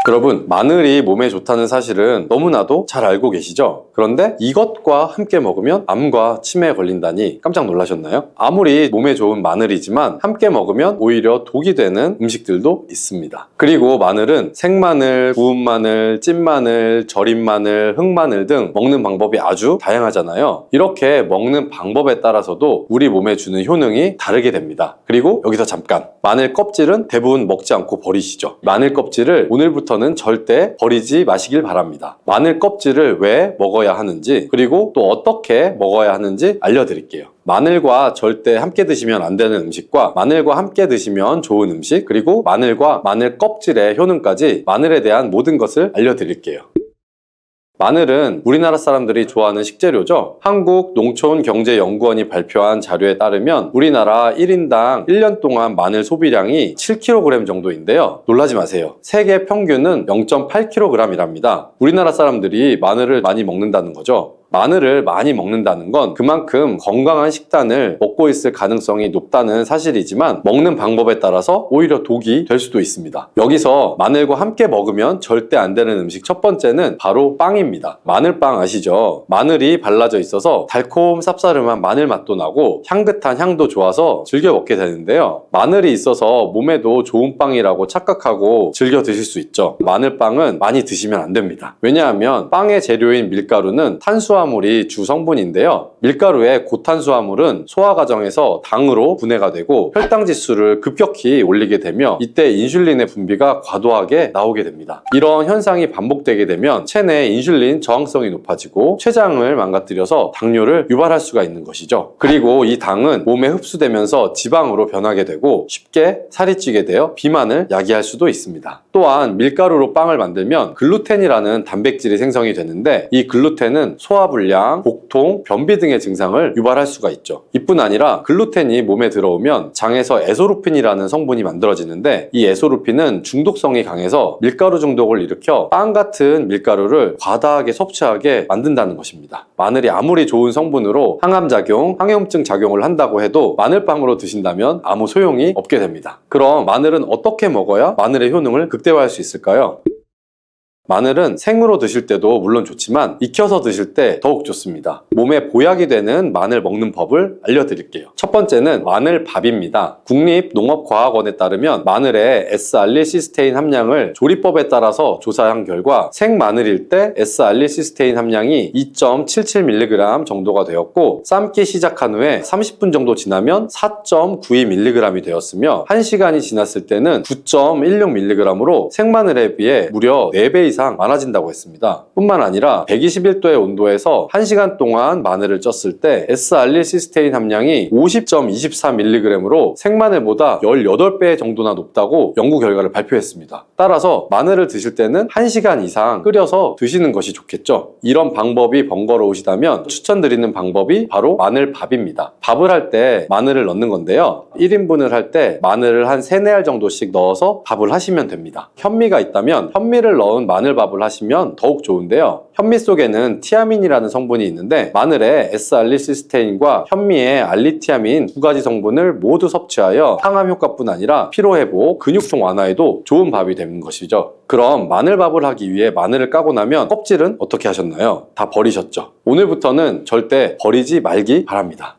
여러분, 마늘이 몸에 좋다는 사실은 너무나도 잘 알고 계시죠? 그런데 이것과 함께 먹으면 암과 치매에 걸린다니 깜짝 놀라셨나요? 아무리 몸에 좋은 마늘이지만 함께 먹으면 오히려 독이 되는 음식들도 있습니다. 그리고 마늘은 생마늘, 구운 마늘, 찐 마늘, 절인 마늘, 흑마늘 등 먹는 방법이 아주 다양하잖아요. 이렇게 먹는 방법에 따라서도 우리 몸에 주는 효능이 다르게 됩니다. 그리고 여기서 잠깐, 마늘 껍질은 대부분 먹지 않고 버리시죠. 마늘 껍질을 오늘부터 는 절대 버리지 마시길 바랍니다. 마늘 껍질을 왜 먹어야 하는지 그리고 또 어떻게 먹어야 하는지 알려드릴게요. 마늘과 절대 함께 드시면 안 되는 음식과 마늘과 함께 드시면 좋은 음식 그리고 마늘과 마늘 껍질의 효능까지 마늘에 대한 모든 것을 알려드릴게요. 마늘은 우리나라 사람들이 좋아하는 식재료죠. 한국농촌경제연구원이 발표한 자료에 따르면 우리나라 1인당 1년 동안 마늘 소비량이 7kg 정도인데요. 놀라지 마세요. 세계 평균은 0.8kg이랍니다. 우리나라 사람들이 마늘을 많이 먹는다는 거죠. 마늘을 많이 먹는다는 건 그만큼 건강한 식단을 먹고 있을 가능성이 높다는 사실이지만 먹는 방법에 따라서 오히려 독이 될 수도 있습니다. 여기서 마늘과 함께 먹으면 절대 안 되는 음식 첫 번째는 바로 빵입니다. 마늘빵 아시죠? 마늘이 발라져 있어서 달콤 쌉싸름한 마늘 맛도 나고 향긋한 향도 좋아서 즐겨 먹게 되는데요. 마늘이 있어서 몸에도 좋은 빵이라고 착각하고 즐겨 드실 수 있죠. 마늘빵은 많이 드시면 안 됩니다. 왜냐하면 빵의 재료인 밀가루는 탄수화물이 주 성분인데요. 밀가루의 고탄수화물은 소화 과정에서 당으로 분해가 되고 혈당 지수를 급격히 올리게 되며 이때 인슐린의 분비가 과도하게 나오게 됩니다. 이런 현상이 반복되게 되면 체내 인슐린 저항성이 높아지고 췌장을 망가뜨려서 당뇨를 유발할 수가 있는 것이죠. 그리고 이 당은 몸에 흡수되면서 지방으로 변하게 되고 쉽게 살이 찌게 되어 비만을 야기할 수도 있습니다. 또한 밀가루로 빵을 만들면 글루텐이라는 단백질이 생성이 되는데 이 글루텐은 소화불량, 복통, 변비 등의 증상을 유발할 수가 있죠. 이뿐 아니라 글루텐이 몸에 들어오면 장에서 에소루핀이라는 성분이 만들어지는데 이 에소루핀은 중독성이 강해서 밀가루 중독을 일으켜 빵 같은 밀가루를 과다하게 섭취하게 만든다는 것입니다. 마늘이 아무리 좋은 성분으로 항암작용, 항염증 작용을 한다고 해도 마늘빵으로 드신다면 아무 소용이 없게 됩니다. 그럼 마늘은 어떻게 먹어야 마늘의 효능을 극대화할 수 있을까요? 마늘은 생으로 드실 때도 물론 좋지만 익혀서 드실 때 더욱 좋습니다. 몸에 보약이 되는 마늘 먹는 법을 알려드릴게요. 첫 번째는 마늘밥입니다. 국립농업과학원에 따르면 마늘의 S알리시스테인 함량을 조리법에 따라서 조사한 결과 생마늘일 때 S알리시스테인 함량이 2.77mg 정도가 되었고 삶기 시작한 후에 30분 정도 지나면 4.92mg이 되었으며 1시간이 지났을 때는 9.16mg으로 생마늘에 비해 무려 4배 이상 많아진다고 했습니다. 뿐만 아니라 121도의 온도에서 1시간 동안 마늘을 쪘을 때 S알리시스테인 함량이 50.24mg으로 생마늘보다 18배 정도나 높다고 연구 결과를 발표했습니다. 따라서 마늘을 드실 때는 1시간 이상 끓여서 드시는 것이 좋겠죠. 이런 방법이 번거로우시다면 추천드리는 방법이 바로 마늘밥입니다. 밥을 할 때 마늘을 넣는 건데요. 1인분을 할 때 마늘을 한 3-4알 정도씩 넣어서 밥을 하시면 됩니다. 현미가 있다면 현미를 넣은 마늘 마늘밥을 하시면 더욱 좋은데요. 현미 속에는 티아민이라는 성분이 있는데 마늘의 S알리시스테인과 현미의 알리티아민 두 가지 성분을 모두 섭취하여 항암 효과뿐 아니라 피로회복, 근육통 완화에도 좋은 밥이 되는 것이죠. 그럼 마늘밥을 하기 위해 마늘을 까고 나면 껍질은 어떻게 하셨나요? 다 버리셨죠? 오늘부터는 절대 버리지 말기 바랍니다.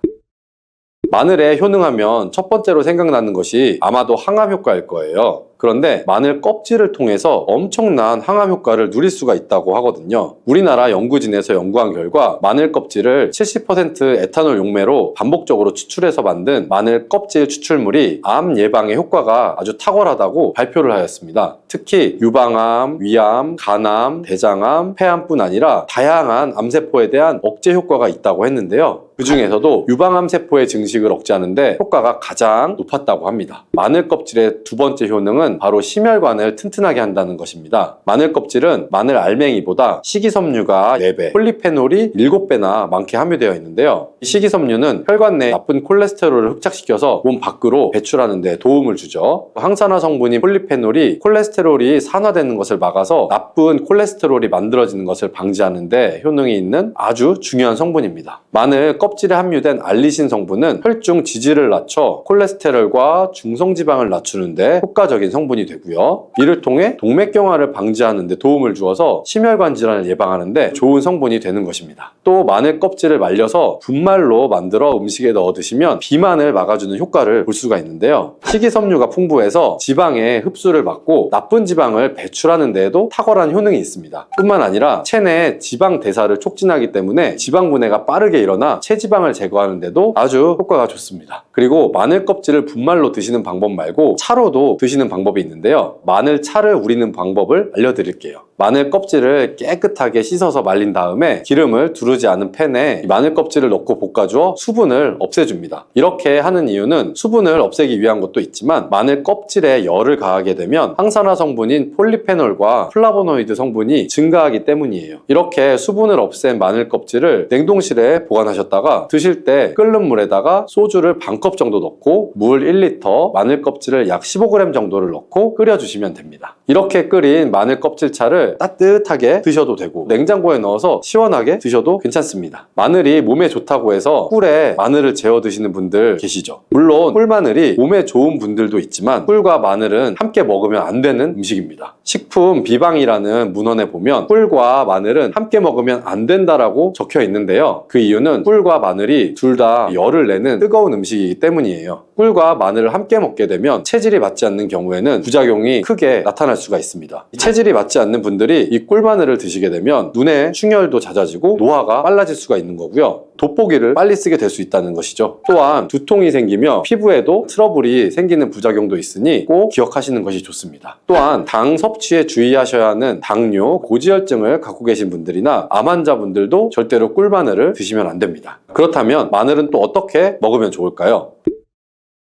마늘에 효능하면 첫 번째로 생각나는 것이 아마도 항암 효과일 거예요. 그런데 마늘 껍질을 통해서 엄청난 항암 효과를 누릴 수가 있다고 하거든요. 우리나라 연구진에서 연구한 결과 마늘 껍질을 70% 에탄올 용매로 반복적으로 추출해서 만든 마늘 껍질 추출물이 암 예방에 효과가 아주 탁월하다고 발표를 하였습니다. 특히 유방암, 위암, 간암, 대장암, 폐암뿐 아니라 다양한 암세포에 대한 억제 효과가 있다고 했는데요. 그 중에서도 유방암 세포의 증식을 억제하는데 효과가 가장 높았다고 합니다. 마늘 껍질의 두 번째 효능은 바로 심혈관을 튼튼하게 한다는 것입니다. 마늘 껍질은 마늘 알맹이보다 식이섬유가 4배, 폴리페놀이 7배나 많게 함유되어 있는데요. 식이섬유는 혈관 내 나쁜 콜레스테롤을 흡착시켜서 몸 밖으로 배출하는 데 도움을 주죠. 항산화 성분인 폴리페놀이 콜레스테롤이 산화되는 것을 막아서 나쁜 콜레스테롤이 만들어지는 것을 방지하는 데 효능이 있는 아주 중요한 성분입니다. 마늘 껍질에 함유된 알리신 성분은 혈중 지질을 낮춰 콜레스테롤과 중성지방을 낮추는 데 효과적인 성분이 되고요. 이를 통해 동맥경화를 방지하는 데 도움을 주어서 심혈관 질환을 예방하는 데 좋은 성분이 되는 것입니다. 또 마늘 껍질을 말려서 분말로 만들어 음식에 넣어 드시면 비만을 막아주는 효과를 볼 수가 있는데요. 식이섬유가 풍부해서 지방의 흡수를 막고 나쁜 지방을 배출하는 데에도 탁월한 효능이 있습니다. 뿐만 아니라 체내 지방 대사를 촉진하기 때문에 지방 분해가 빠르게 일어나 체지방을 제거하는 데도 아주 효과가 좋습니다. 그리고 마늘 껍질을 분말로 드시는 방법 말고 차로도 드시는 방법이 있는데요. 마늘 차를 우리는 방법을 알려드릴게요. 마늘 껍질을 깨끗하게 씻어서 말린 다음에 기름을 두르지 않은 팬에 마늘 껍질을 넣고 볶아주어 수분을 없애줍니다. 이렇게 하는 이유는 수분을 없애기 위한 것도 있지만 마늘 껍질에 열을 가하게 되면 항산화 성분인 폴리페놀과 플라보노이드 성분이 증가하기 때문이에요. 이렇게 수분을 없앤 마늘 껍질을 냉동실에 보관하셨다가 드실 때 끓는 물에다가 소주를 반컵 정도 넣고 물 1리터, 마늘 껍질을 약 15g 정도를 넣고 끓여주시면 됩니다. 이렇게 끓인 마늘 껍질차를 따뜻하게 드셔도 되고 냉장고에 넣어서 시원하게 드셔도 괜찮습니다. 마늘이 몸에 좋다고 해서 꿀에 마늘을 재워 드시는 분들 계시죠? 물론 꿀마늘이 몸에 좋은 분들도 있지만 꿀과 마늘은 함께 먹으면 안 되는 음식입니다. 식품 비방이라는 문헌에 보면 꿀과 마늘은 함께 먹으면 안 된다라고 적혀 있는데요. 그 이유는 꿀과 마늘이 둘 다 열을 내는 뜨거운 음식이기 때문이에요. 꿀과 마늘을 함께 먹게 되면 체질이 맞지 않는 경우에는 부작용이 크게 나타날 수가 있습니다. 체질이 맞지 않는 분들이 이 꿀마늘을 드시게 되면 눈의 충혈도 잦아지고 노화가 빨라질 수가 있는 거고요. 돋보기를 빨리 쓰게 될 수 있다는 것이죠. 또한 두통이 생기며 피부에도 트러블이 생기는 부작용도 있으니 꼭 기억하시는 것이 좋습니다. 또한 당 섭취에 주의하셔야 하는 당뇨, 고지혈증을 갖고 계신 분들이나 암 환자분들도 절대로 꿀마늘을 드시면 안 됩니다. 그렇다면 마늘은 또 어떻게 먹으면 좋을까요?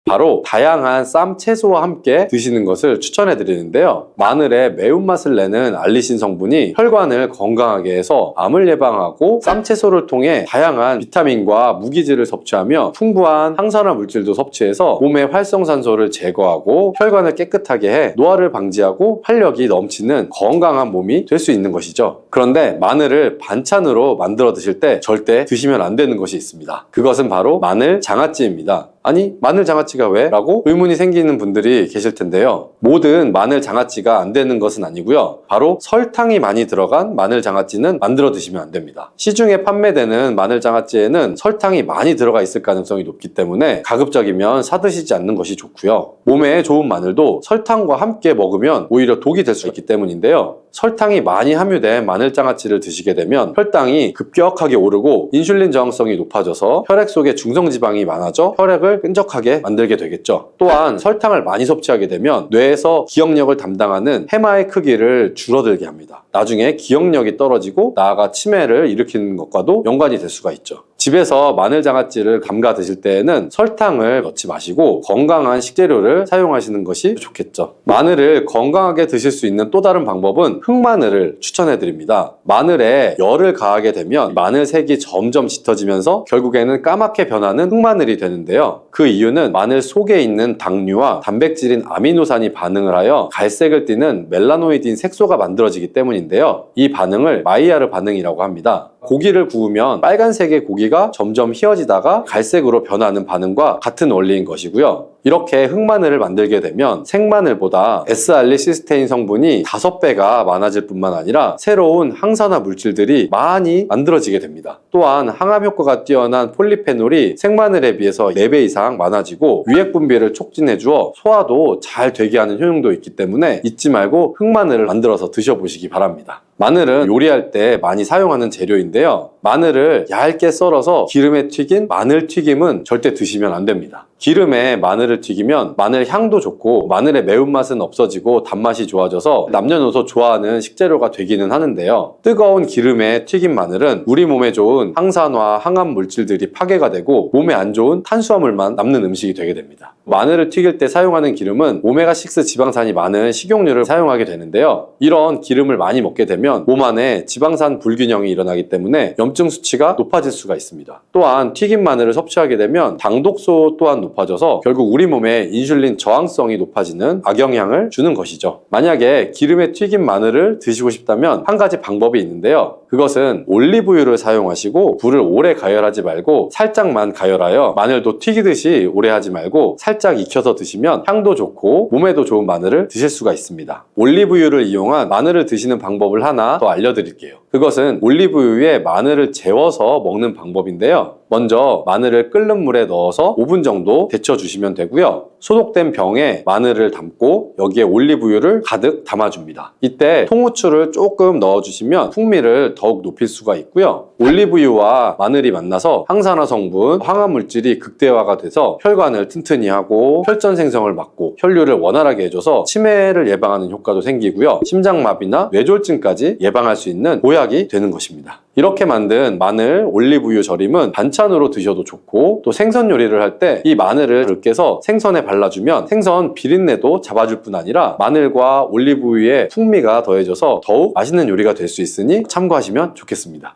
바로 다양한 쌈 채소와 함께 드시는 것을 추천해 드리는데요. 마늘의 매운맛을 내는 알리신 성분이 혈관을 건강하게 해서 암을 예방하고 쌈 채소를 통해 다양한 비타민과 무기질을 섭취하며 풍부한 항산화 물질도 섭취해서 몸의 활성산소를 제거하고 혈관을 깨끗하게 해 노화를 방지하고 활력이 넘치는 건강한 몸이 될 수 있는 것이죠. 그런데 마늘을 반찬으로 만들어 드실 때 절대 드시면 안 되는 것이 있습니다. 그것은 바로 마늘 장아찌입니다. 아니 마늘 장아찌가 왜? 라고 의문이 생기는 분들이 계실 텐데요. 모든 마늘 장아찌가 안 되는 것은 아니고요. 바로 설탕이 많이 들어간 마늘 장아찌는 만들어 드시면 안 됩니다. 시중에 판매되는 마늘 장아찌에는 설탕이 많이 들어가 있을 가능성이 높기 때문에 가급적이면 사 드시지 않는 것이 좋고요. 몸에 좋은 마늘도 설탕과 함께 먹으면 오히려 독이 될 수 있기 때문인데요. 설탕이 많이 함유된 마늘 장아찌를 드시게 되면 혈당이 급격하게 오르고 인슐린 저항성이 높아져서 혈액 속에 중성지방이 많아져 혈액을 끈적하게 만들게 되겠죠. 또한 설탕을 많이 섭취하게 되면 뇌에서 기억력을 담당하는 해마의 크기를 줄어들게 합니다. 나중에 기억력이 떨어지고 나아가 치매를 일으키는 것과도 연관이 될 수가 있죠. 집에서 마늘 장아찌를 담가 드실 때에는 설탕을 넣지 마시고 건강한 식재료를 사용하시는 것이 좋겠죠. 마늘을 건강하게 드실 수 있는 또 다른 방법은 흑마늘을 추천해 드립니다. 마늘에 열을 가하게 되면 마늘 색이 점점 짙어지면서 결국에는 까맣게 변하는 흑마늘이 되는데요. 그 이유는 마늘 속에 있는 당류와 단백질인 아미노산이 반응을 하여 갈색을 띠는 멜라노이드인 색소가 만들어지기 때문인데요. 이 반응을 마이야르 반응이라고 합니다. 고기를 구우면 빨간색의 고기가 점점 휘어지다가 갈색으로 변하는 반응과 같은 원리인 것이고요. 이렇게 흑마늘을 만들게 되면 생마늘보다 S알리시스테인 성분이 5배가 많아질 뿐만 아니라 새로운 항산화 물질들이 많이 만들어지게 됩니다. 또한 항암 효과가 뛰어난 폴리페놀이 생마늘에 비해서 4배 이상 많아지고 유액 분비를 촉진해 주어 소화도 잘 되게 하는 효능도 있기 때문에 잊지 말고 흑마늘을 만들어서 드셔보시기 바랍니다. 마늘은 요리할 때 많이 사용하는 재료인데요. 마늘을 얇게 썰어서 기름에 튀긴 마늘 튀김은 절대 드시면 안 됩니다. 기름에 마늘을 튀기면 마늘 향도 좋고 마늘의 매운맛은 없어지고 단맛이 좋아져서 남녀노소 좋아하는 식재료가 되기는 하는데요. 뜨거운 기름에 튀긴 마늘은 우리 몸에 좋은 항산화, 항암 물질들이 파괴가 되고 몸에 안 좋은 탄수화물만 남는 음식이 되게 됩니다. 마늘을 튀길 때 사용하는 기름은 오메가6 지방산이 많은 식용유를 사용하게 되는데요. 이런 기름을 많이 먹게 되면 몸 안에 지방산 불균형이 일어나기 때문에 염증 수치가 높아질 수가 있습니다. 또한 튀긴 마늘을 섭취하게 되면 당독소 또한 높아져서 결국 우리 몸에 인슐린 저항성이 높아지는 악영향을 주는 것이죠. 만약에 기름에 튀긴 마늘을 드시고 싶다면 한 가지 방법이 있는데요. 그것은 올리브유를 사용하시고 불을 오래 가열하지 말고 살짝만 가열하여 마늘도 튀기듯이 오래 하지 말고 살짝 익혀서 드시면 향도 좋고 몸에도 좋은 마늘을 드실 수가 있습니다. 올리브유를 이용한 마늘을 드시는 방법을 하나 더 알려드릴게요. 그것은 올리브유에 마늘을 재워서 먹는 방법인데요. 먼저 마늘을 끓는 물에 넣어서 5분 정도 데쳐주시면 되고요. 소독된 병에 마늘을 담고 여기에 올리브유를 가득 담아줍니다. 이때 통후추를 조금 넣어주시면 풍미를 더욱 높일 수가 있고요. 올리브유와 마늘이 만나서 항산화 성분, 항암물질이 극대화가 돼서 혈관을 튼튼히 하고 혈전 생성을 막고 혈류를 원활하게 해줘서 치매를 예방하는 효과도 생기고요. 심장마비나 뇌졸중까지 예방할 수 있는 보약이 되는 것입니다. 이렇게 만든 마늘 올리브유 절임은 반찬으로 드셔도 좋고 또 생선 요리를 할 때 이 마늘을 으깨서 생선에 발라주면 생선 비린내도 잡아줄 뿐 아니라 마늘과 올리브유의 풍미가 더해져서 더욱 맛있는 요리가 될 수 있으니 참고하시면 좋겠습니다.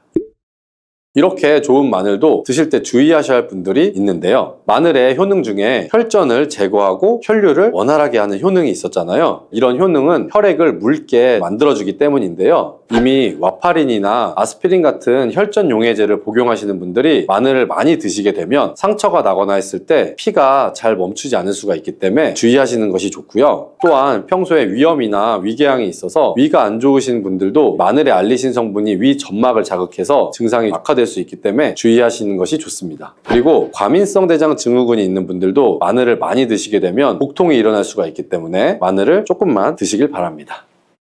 이렇게 좋은 마늘도 드실 때 주의하셔야 할 분들이 있는데요. 마늘의 효능 중에 혈전을 제거하고 혈류를 원활하게 하는 효능이 있었잖아요. 이런 효능은 혈액을 묽게 만들어주기 때문인데요. 이미 와파린이나 아스피린 같은 혈전 용해제를 복용하시는 분들이 마늘을 많이 드시게 되면 상처가 나거나 했을 때 피가 잘 멈추지 않을 수가 있기 때문에 주의하시는 것이 좋고요. 또한 평소에 위염이나 위궤양이 있어서 위가 안 좋으신 분들도 마늘의 알리신 성분이 위 점막을 자극해서 증상이 악화될 수 있기 때문에 주의하시는 것이 좋습니다. 그리고 과민성 대장 증후군이 있는 분들도 마늘을 많이 드시게 되면 복통이 일어날 수가 있기 때문에 마늘을 조금만 드시길 바랍니다.